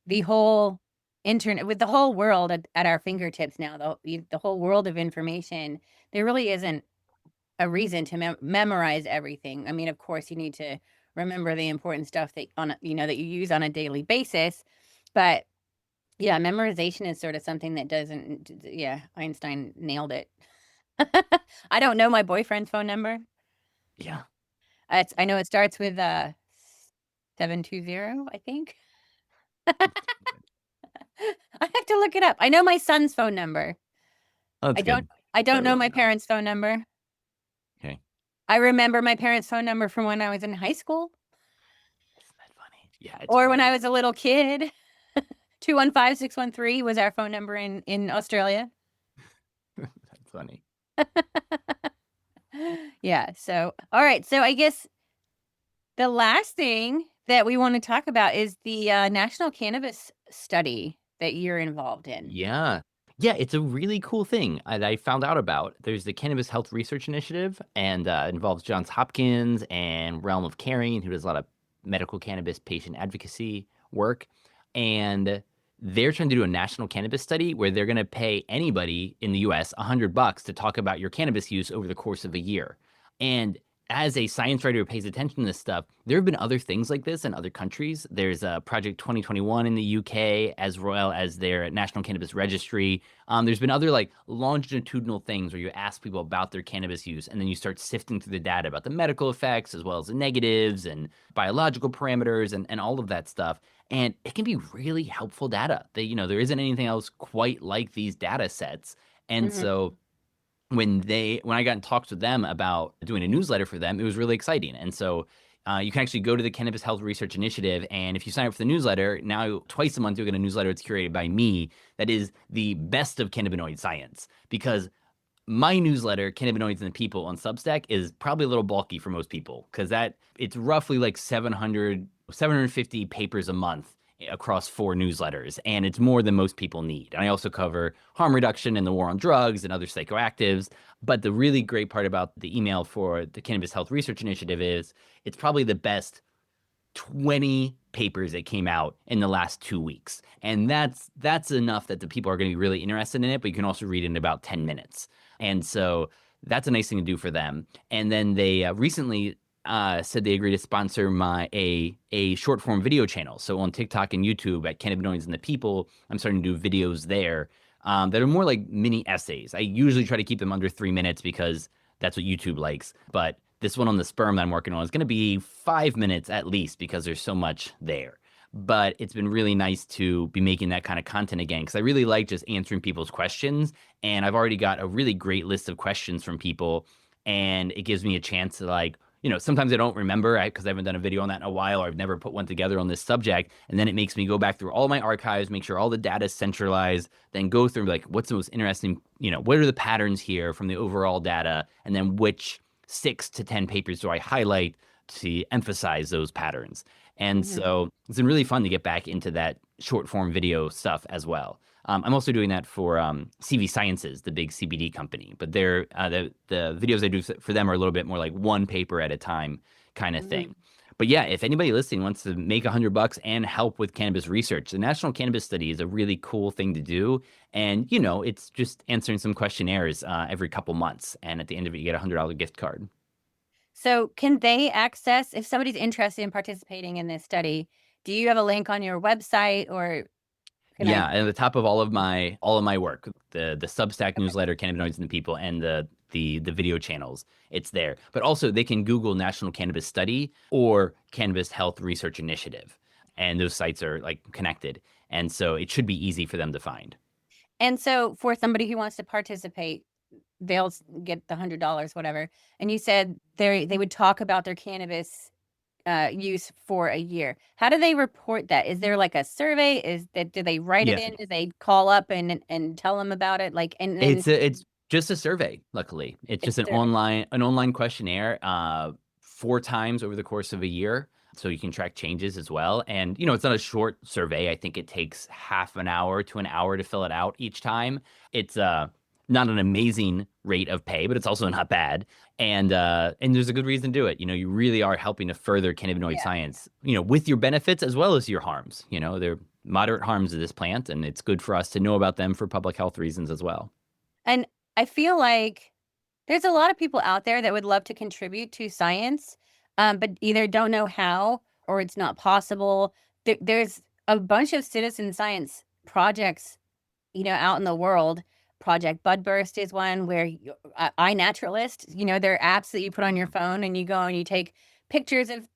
the whole internet, with the whole world at our fingertips now, the whole world of information, there really isn't a reason to memorize everything. I mean, of course, you need to remember the important stuff that you use on a daily basis, but yeah, memorization is sort of something that doesn't. Yeah, Einstein nailed it. I don't know my boyfriend's phone number. Yeah. I know it starts with 720, I think. I have to look it up. I know my son's phone number. Oh, I that's don't good. I That's what don't know my everyone know. parents' phone number. Okay. I remember my parents' phone number from when I was in high school Isn't that funny? Yeah, it's or when I funny. was a little kid. 215-613 was our phone number in Australia. That's funny. Yeah, so all right, so I guess the last thing that we wanna talk about is the, national cannabis study that you're involved in. Yeah. Yeah, it's a really cool thing that I found out about. There's the Cannabis Health Research Initiative, and it involves Johns Hopkins and Realm of Caring, who does a lot of medical cannabis patient advocacy work. And they're trying to do a national cannabis study where they're going to pay anybody in the US $100 to talk about your cannabis use over the course of a year. And as a science writer who pays attention to this stuff, there have been other things like this in other countries. There's a Project 2021 in the UK, as well as their National Cannabis Registry. There's been other like longitudinal things where you ask people about their cannabis use, and then you start sifting through the data about the medical effects, as well as the negatives and biological parameters and all of that stuff. And it can be really helpful data. There isn't anything else quite like these data sets. And Mhm. so when I got in talks with them about doing a newsletter for them, it was really exciting. And so you can actually go to the Cannabis Health Research Initiative, and if you sign up for the newsletter, now twice a month you'll get a newsletter that's curated by me that is the best of cannabinoid science. Because my newsletter, Cannabinoids and the People on Substack, is probably a little bulky for most people because it's roughly like 750 papers a month across 4 newsletters, and it's more than most people need. And I also cover harm reduction and the war on drugs and other psychoactives. But the really great part about the email for the Cannabis Health Research Initiative is it's probably the best 20 papers that came out in the last 2 weeks. And that's enough that the people are going to be really interested in it, but you can also read it in about 10 minutes. And so that's a nice thing to do for them. And then they recently said they agreed to sponsor a short form video channel. So on TikTok and YouTube at Cannabinoids and the People, I'm starting to do videos there that are more like mini essays. I usually try to keep them under 3 minutes because that's what YouTube likes. But this one on the sperm that I'm working on is going to be 5 minutes at least because there's so much there. But it's been really nice to be making that kind of content again because I really like just answering people's questions. And I've already got a really great list of questions from people. And it gives me a chance to sometimes I don't remember because I haven't done a video on that in a while, or I've never put one together on this subject. And then it makes me go back through all my archives, make sure all the data is centralized, then go through like what's the most interesting, what are the patterns here from the overall data, and then which 6 to 10 papers do I highlight to emphasize those patterns. And Mhm. so it's been really fun to get back into that short form video stuff as well. I'm also doing that for CV Sciences, the big CBD company, but the videos I do for them are a little bit more like one paper at a time kind of Mhm. thing. But yeah, if anybody listening wants to make $100 and help with cannabis research, the National Cannabis Study is a really cool thing to do. And it's just answering some questionnaires every couple months, and at the end of it, you get a $100 gift card. So, can they access if somebody's interested in participating in this study, do you have a link on your website or can I Yeah, at the top of all of my work, the Substack okay. newsletter, Cannabinoids and the People, and the video channels, it's there. But also they can Google National Cannabis Study or Cannabis Health Research Initiative, and those sites are like connected, and so it should be easy for them to find. And so for somebody who wants to participate, they'll get the $100, whatever. And you said they would talk about their cannabis use for a year. How do they report that? Is there like a survey? Do they write it Yeah, in? Do they call up and tell them about it? Like, and then it's just a survey. Luckily, it's it's just a survey. an online questionnaire, 4 times over the course of a year, so you can track changes as well. And it's not a short survey. I think it takes half an hour to an hour to fill it out each time. It's not an amazing rate of pay, but it's also not bad. And there's a good reason to do it. You really are helping to further cannabinoid Yeah. science. With your benefits as well as your harms. They're moderate harms of this plant, and it's good for us to know about them for public health reasons as well. And I feel like there's a lot of people out there that would love to contribute to science, but either don't know how or it's not possible. There's a bunch of citizen science projects, out in the world. Project Budburst is one where iNaturalist, they're apps that you put on your phone and you go and you take pictures of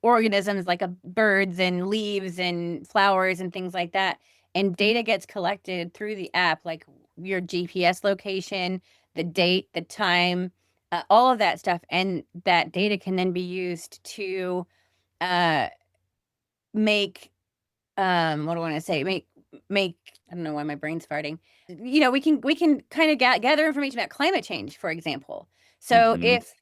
organisms like birds and leaves and flowers and things like that. And data gets collected through the app, like your GPS location, the date, the time, all of that stuff. And that data can then be used to uh, make, what do I want to say? Make, I don't know why my brain's farting. We can kind of gather information about climate change, for example. So Hmm. if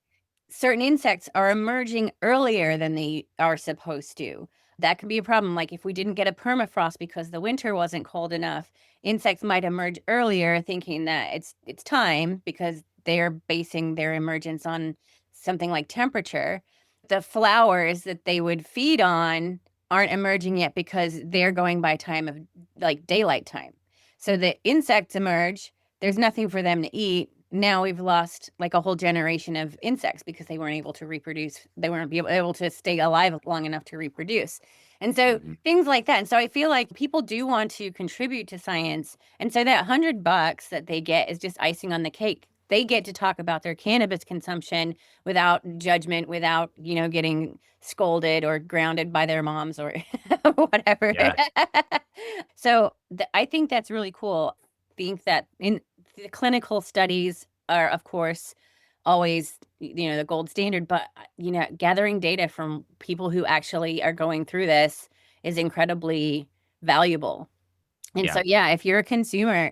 certain insects are emerging earlier than they are supposed to. That could be a problem. Like if we didn't get a permafrost because the winter wasn't cold enough, insects might emerge earlier thinking that it's time because they're basing their emergence on something like temperature. The flowers that they would feed on aren't emerging yet because they're going by time of like daylight time. So the insects emerge, there's nothing for them to eat. now we've lost like a whole generation of insects because they weren't able to reproduce. They weren't able to stay alive long enough to reproduce. And so Mhm. things like that. And so I feel like people do want to contribute to science. And so that $100 that they get is just icing on the cake. They get to talk about their cannabis consumption without judgment, without, getting scolded or grounded by their moms or whatever. Yeah, So I think that's really cool. Think that in the clinical studies are, of course, always, the gold standard, but, gathering data from people who actually are going through this is incredibly valuable. And yeah, so, yeah, if you're a consumer,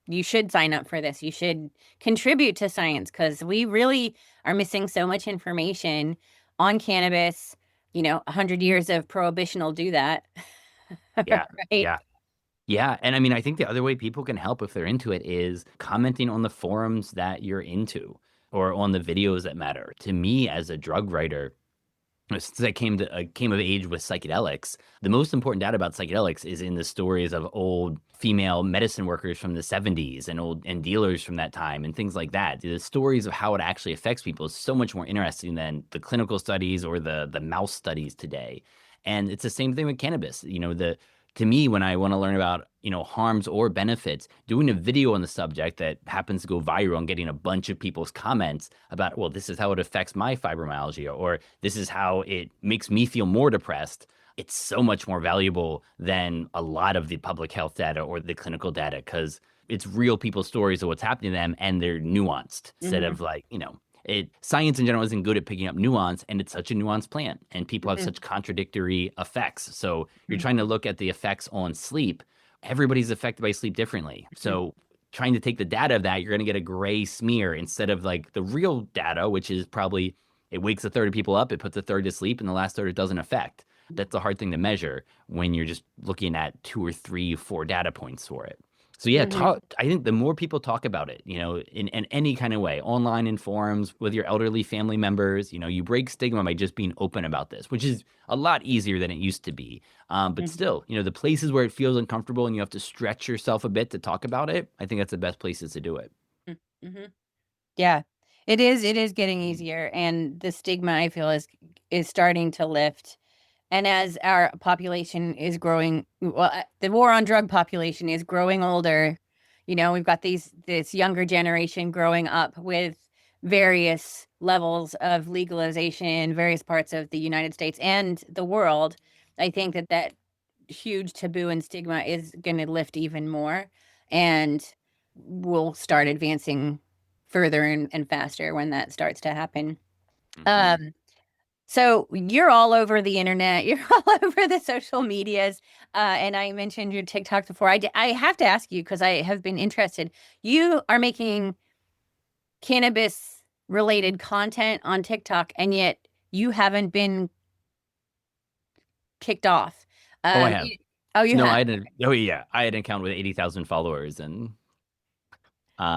you should sign up for this. You should contribute to science because we really are missing so much information on cannabis. 100 years of prohibition will do that. yeah, Right? yeah. Yeah, and I mean, I think the other way people can help if they're into it is commenting on the forums that you're into or on the videos that matter. To me, as a drug writer, since I came of age with psychedelics, the most important data about psychedelics is in the stories of old female medicine workers from the 70s and dealers from that time and things like that. The stories of how it actually affects people is so much more interesting than the clinical studies or the mouse studies today. And it's the same thing with cannabis. To me, when I want to learn about, harms or benefits, doing a video on the subject that happens to go viral and getting a bunch of people's comments about, well, this is how it affects my fibromyalgia, or this is how it makes me feel more depressed. It's so much more valuable than a lot of the public health data or the clinical data because it's real people's stories of what's happening to them and they're nuanced instead Hmm. of like, science in general isn't good at picking up nuance, and it's such a nuanced plant, and people have Hmm. such contradictory effects. So you're Hmm. trying to look at the effects on sleep. Everybody's affected by sleep differently. Hmm. So trying to take the data of that, you're going to get a gray smear instead of like the real data, which is probably it wakes a third of people up, it puts a third to sleep, and the last third it doesn't affect. That's a hard thing to measure when you're just looking at two or three, four data points for it. So yeah, Hmm. I think the more people talk about it, in any kind of way, online in forums with your elderly family members, you break stigma by just being open about this, which is a lot easier than it used to be. But Hmm. still, the places where it feels uncomfortable and you have to stretch yourself a bit to talk about it, I think that's the best places to do it. Hmm. Yeah, it is getting easier, and the stigma I feel is starting to lift. And as our population is growing, well, the war on drug population is growing older. We've got this younger generation growing up with various levels of legalization in various parts of the United States and the world. I think that huge taboo and stigma is going to lift even more, and we'll start advancing further and faster when that starts to happen. Hmm. Um, so you're all over the internet. You're all over the social medias. And I mentioned your TikTok before. I have to ask you because I have been interested. You are making cannabis related content on TikTok, and yet you haven't been kicked off. Oh, I Um, have. you, oh, you No, have. oh yeah, I had an account with 80,000 followers and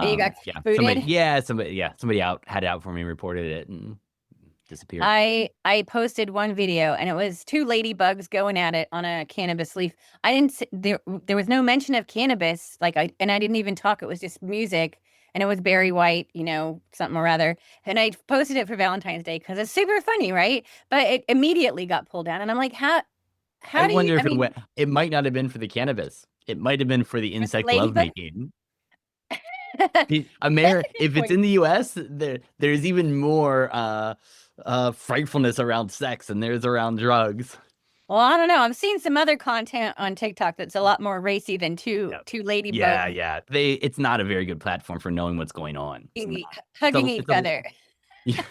And you got yeah, booted. somebody out had it out for me, reported it and disappeared. I posted one video and it was two ladybugs going at it on a cannabis leaf. I didn't there was no mention of cannabis I didn't even talk. It was just music and it was Barry White, something or other. And I posted it for Valentine's Day because it's super funny, right? But it immediately got pulled down and I'm like, I how do you wonder I if it mean, went. It might not have been for the cannabis. It might have been for the for the insect ladybug? lovemaking. That's a good If it's point. in the U.S., there's even more frightfulness around sex than there's around drugs. Well, I don't know. I'm seeing some other content on TikTok that's a lot more racy than Yeah, two yeah, ladybugs yeah. It's not a very good platform for knowing what's going on. It's not. hugging each It's a other. yeah.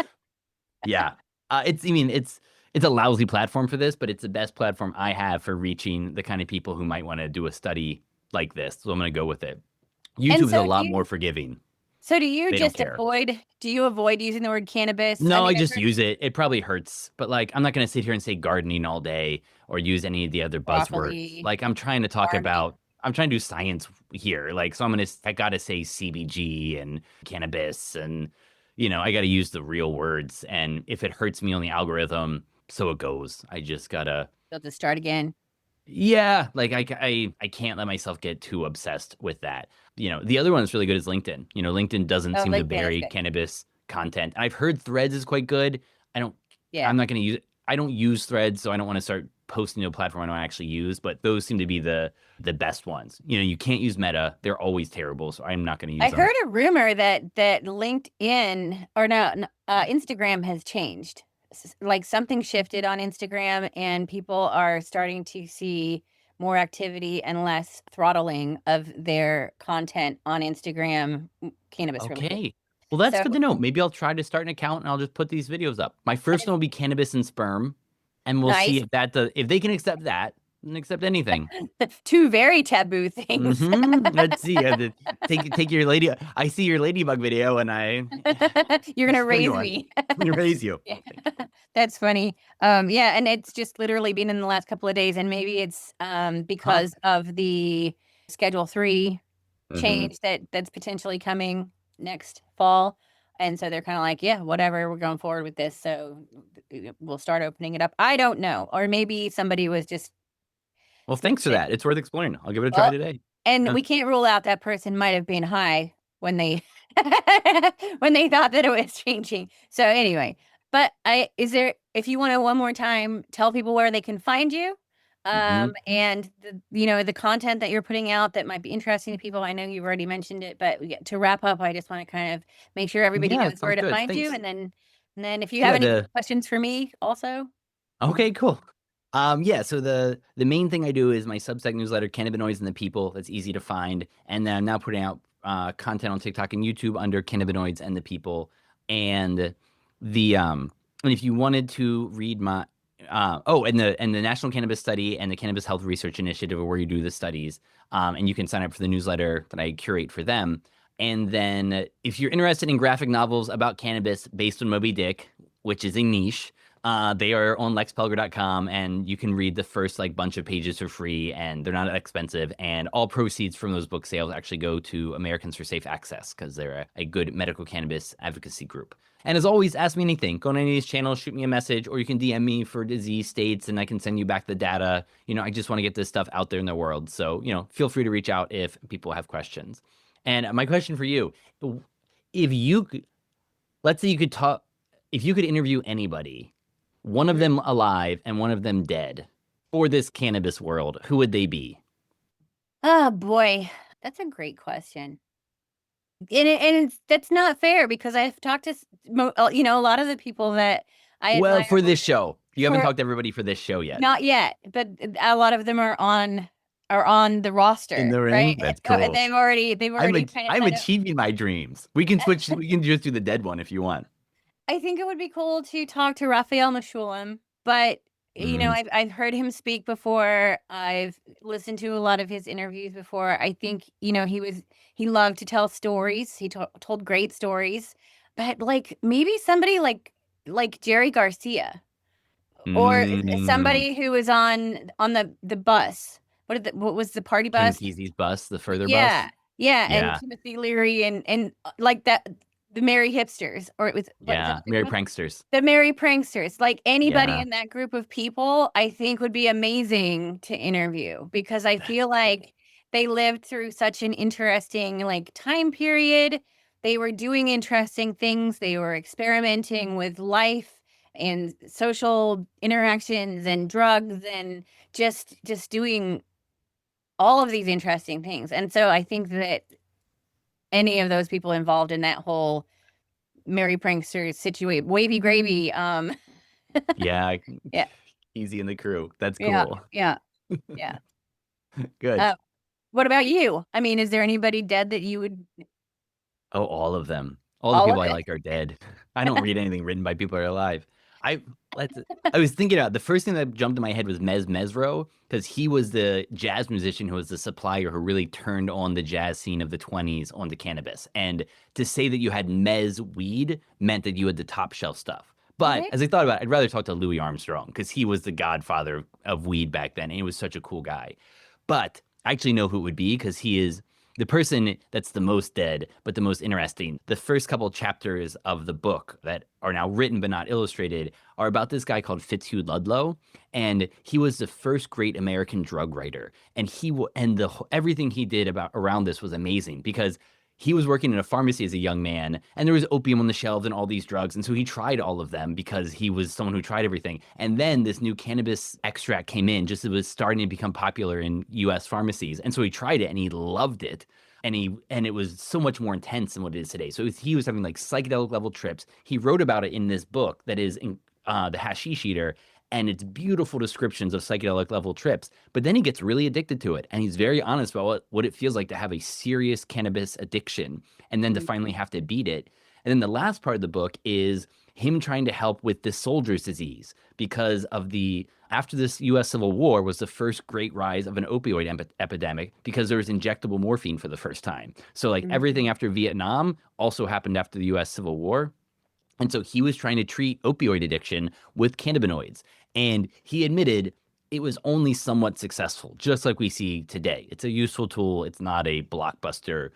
Yeah. I mean, it's a lousy platform for this, but it's the best platform I have for reaching the kind of people who might want to do a study like this. So I'm going to go with it. And YouTube's a so lot more forgiving. do you They don't just care. avoid using the word cannabis? I No, mean, I I've just heard use it. It probably hurts, but like I'm not going to sit here and say gardening all day or use any of the other buzzwords. broccoli, Like I'm trying to talk farming. about I'm trying to do science here. Like so I got to say CBG and cannabis and I got to use the real words and if it hurts me on the algorithm, so it goes. I just got to They'll just start again. Yeah, like I can't let myself get too obsessed with that. The other one that's really good is LinkedIn. LinkedIn doesn't Oh, seem to LinkedIn is bury good. cannabis content. And I've heard Threads is quite good. I don't Yeah. I'm not going to use I don't use Threads, so I don't want to start posting to a platform I don't actually use, but those seem to be the best ones. You can't use Meta. They're always terrible, so I'm not going to I use them. heard a rumor that LinkedIn or no, Instagram has changed. Like something shifted on Instagram, and people are starting to see more activity and less throttling of their content on Instagram, cannabis related. Okay. Well, that's So good to know. Maybe I'll try to start an account and I'll just put these videos up. My first one will be cannabis and sperm, and we'll see nice. if they can accept that, then accept anything. Two very taboo things. Let's see. Take your lady. I see your ladybug video, and I You're gonna sure you raise are. me. I'm gonna raise you. Yeah. Oh, thank you. That's funny. Yeah, and it's just literally been in the last couple of days, and maybe it's Huh? because of the Schedule 3 Hmm. change that's potentially coming next fall. And so they're kind of like, yeah, whatever, we're going forward with this. So we'll start opening it up. I don't know. Or maybe somebody was just Well, thanks for sniffing it. that. It's worth exploring. I'll give it a try Well, today. and Huh. we can't rule out that person might have been high when they when they thought that it was changing. So anyway, but I is there if you want to one more time tell people where they can find you, Hmm. and the content that you're putting out that might be interesting to people. I know you've already mentioned it, but to wrap up, I just want to kind of make sure everybody Yeah, knows it sounds where to good. find you, Thanks. and then if you have Yeah. any The questions for me, also. Okay, cool. Yeah, so the main thing I do is my Substack newsletter, Cannabinoids and the People. That's easy to find. And then I'm now putting out content on TikTok and YouTube under Cannabinoids and the People. And the and if you wanted to read my and the National Cannabis Study and the Cannabis Health Research Initiative are where you do the studies. And you can sign up for the newsletter that I curate for them. And then if you're interested in graphic novels about cannabis based on Moby Dick, which is a niche, they are on lexpelger.com, and you can read the first like bunch of pages for free, and they're not expensive. And all proceeds from those book sales actually go to Americans for Safe Access because they're a good medical cannabis advocacy group. And as always, ask me anything. Go on any of these channels, shoot me a message, or you can DM me for disease states, and I can send you back the data. I just want to get this stuff out there in the world. So, feel free to reach out if people have questions. And my question for you, if you could, let's say you could talk, if you could interview anybody, one of Mhm. them alive and one of them dead, for this cannabis world, who would they be? Oh boy, that's a great question. That's not fair because I've talked to a lot of the people that I Well, admire for this show. You haven't for talked to everybody for this show yet. not yet, but a lot of them are on the In roster, the right? ring? That's cool. They've already kind of I'm set up. achieving my dreams. We can just do the dead one if you want. I think it would be cool to talk to Raphael Mechoulam, but Mm, I've heard him speak before. I've listened to a lot of his interviews before. I think he loved to tell stories. He told great stories, but like maybe somebody like Jerry Garcia or mm, somebody who was on the bus. What was the party Ken bus? Kesey's bus, the further Yeah, bus. yeah, and Yeah, Timothy Leary and like that, the Merry Hipsters, or it was what is that yeah. what they Merry called? Pranksters. The Merry Pranksters. Like anybody Yeah. in that group of people, I think would be amazing to interview because I feel That's cool. like they lived through such an interesting like time period. They were doing interesting things. They were experimenting with life and social interactions and drugs and just doing all of these interesting things. And so I think that any of those people involved in that whole Merry Pranksters situation, Wavy Gravy, Yeah, yeah, Easy in the crew. That's yeah, cool. yeah, yeah. Good. Uh, what about you? I mean, is there anybody dead that you would Oh, all of them. All the all of people I it? like are dead. I don't read anything written by people that are alive. I let's. I was thinking about the first thing that jumped in my head was Mez Mesro because he was the jazz musician who was the supplier who really turned on the jazz scene of the 20s onto cannabis. And to say that you had Mez weed meant that you had the top shelf stuff. But Okay. as I thought about it, I'd rather talk to Louis Armstrong because he was the godfather of weed back then, and he was such a cool guy. But I actually know who it would be because he is the person that's the most dead, but the most interesting. The first couple chapters of the book that are now written but not illustrated are about this guy called Fitzhugh Ludlow, and he was the first great American drug writer. And everything he did about around this was amazing because he was working in a pharmacy as a young man, and there was opium on the shelves and all these drugs, and so he tried all of them because he was someone who tried everything. And then this new cannabis extract came in, just as it was starting to become popular in U.S. pharmacies, and so he tried it and he loved it. And it was so much more intense than what it is today. So he was having like psychedelic level trips. He wrote about it in this book that is in the Hashish Eater, and it's beautiful descriptions of psychedelic level trips. But then he gets really addicted to it, and he's very honest about what it feels like to have a serious cannabis addiction, and then to finally have to beat it. And then the last part of the book is him trying to help with the soldier's disease because of the after this US Civil War was the first great rise of an opioid epidemic because there was injectable morphine for the first time. So like Mhm. everything after Vietnam also happened after the US Civil War. And so he was trying to treat opioid addiction with cannabinoids. And he admitted it was only somewhat successful, just like we see today. It's a useful tool. It's not a blockbuster,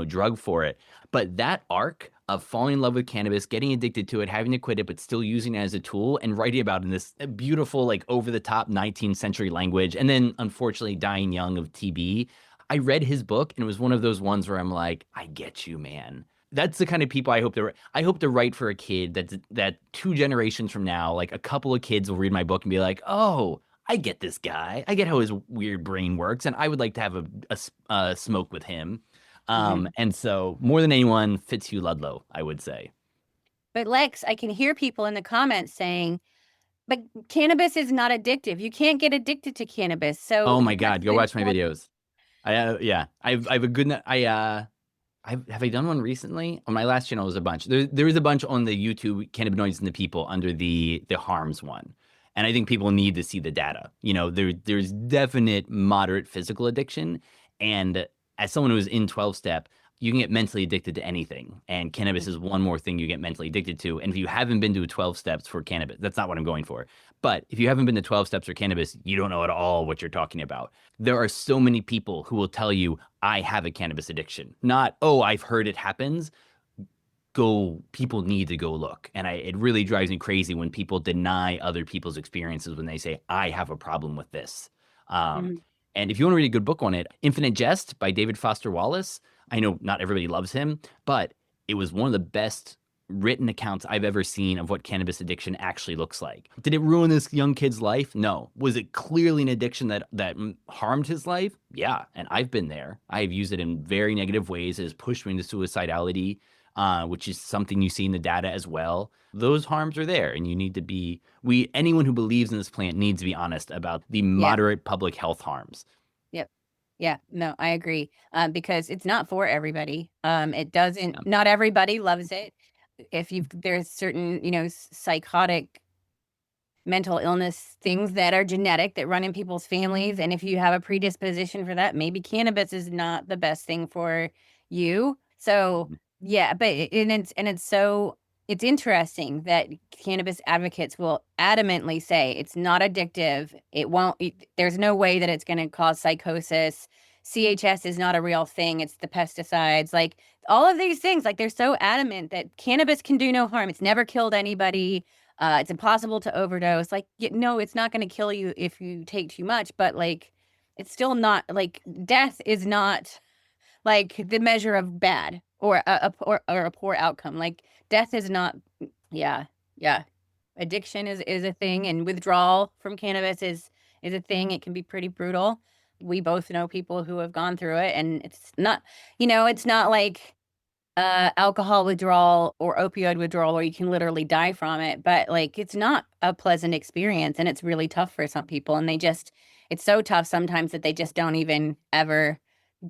drug for it. But that arc of falling in love with cannabis, getting addicted to it, having to quit it, but still using it as a tool and writing about it in this beautiful, like over the top 19th century language, and then unfortunately dying young of TB. I read his book and it was one of those ones where I'm like, I get you, man. That's the kind of people I hope to write for a kid that 2 generations from now, like a couple of kids will read my book and be like, "Oh, I get this guy. I get how his weird brain works, and I would like to have a smoke with him." Mhm. And so more than anyone, Fitzhugh Ludlow, I would say. But Lex, I can hear people in the comments saying, "But cannabis is not addictive. You can't get addicted to cannabis." So Oh my what's God, go the watch my videos. Yeah, I've a good have I done one recently? On my last channel was a bunch. There is a bunch on the YouTube cannabinoids in the people under the harms one. And I think people need to see the data. There's definite moderate physical addiction. And as someone who's in 12 step, you can get mentally addicted to anything. And cannabis is one more thing you get mentally addicted to. And if you haven't been to 12 steps for cannabis, that's not what I'm going for. But if you haven't been to 12 steps for cannabis, you don't know at all what you're talking about. There are so many people who will tell you, I have a cannabis addiction. Not, oh, I've heard it happens. People need to go look. And it really drives me crazy when people deny other people's experiences when they say, I have a problem with this. Um, Mhm. and if you want to read a good book on it, Infinite Jest by David Foster Wallace, I know not everybody loves him, but it was one of the best written accounts I've ever seen of what cannabis addiction actually looks like. Did it ruin this young kid's life? No. Was it clearly an addiction that harmed his life? Yeah, and I've been there. I've used it in very negative ways. It has pushed me into suicidality, which is something you see in the data as well. Those harms are there, and you need to be anyone who believes in this plant needs to be honest about the Yeah. moderate public health harms. Yep. Yeah. No, I agree. Because it's not for everybody. It doesn't. Yeah. Not everybody loves it. If there's certain, psychotic mental illness things that are genetic that run in people's families, and if you have a predisposition for that, maybe cannabis is not the best thing for you. So yeah, but it's interesting that cannabis advocates will adamantly say it's not addictive. There's no way that it's going to cause psychosis. CHS is not a real thing. It's the pesticides. Like all of these things, like they're so adamant that cannabis can do no harm. It's never killed anybody. It's impossible to overdose. Like, no, it's not going to kill you if you take too much, but like, it's still not like death is not like the measure of bad or a poor outcome. Like, death is not. Yeah, yeah. Addiction is a thing, and withdrawal from cannabis is a thing. It can be pretty brutal. We both know people who have gone through it, and it's not like alcohol withdrawal or opioid withdrawal where you can literally die from it, but like it's not a pleasant experience and it's really tough for some people and it's so tough sometimes that they just don't even ever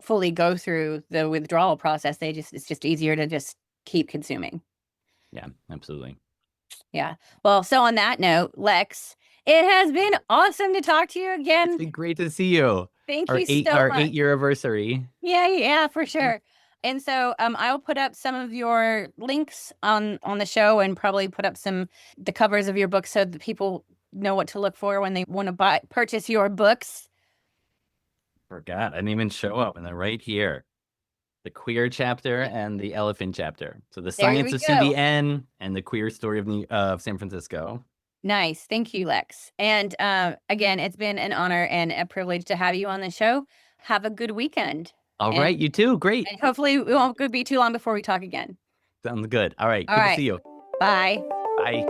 fully go through the withdrawal process. It's just easier to just keep consuming. Yeah, absolutely. Yeah. Well, so on that note, Lex, it has been awesome to talk to you It's again. been great to see you. Thank Our you eight so our much. 8 year anniversary. Yeah, yeah, for sure. And so I'll put up some of your links on the show and probably put up the covers of your books so that people know what to look for when they want to purchase your books. Forgot. I didn't even show up, and they're right here. The queer chapter and the elephant chapter. So the There science we of go. Cindy N and the queer story of San Francisco. Nice. Thank you, Lex. And again, it's been an honor and a privilege to have you on the show. Have a good weekend. All And, right, you too. Great. and hopefully it won't be too long before we talk again. Sounds good. All right, All good to right. see you. Bye. Bye.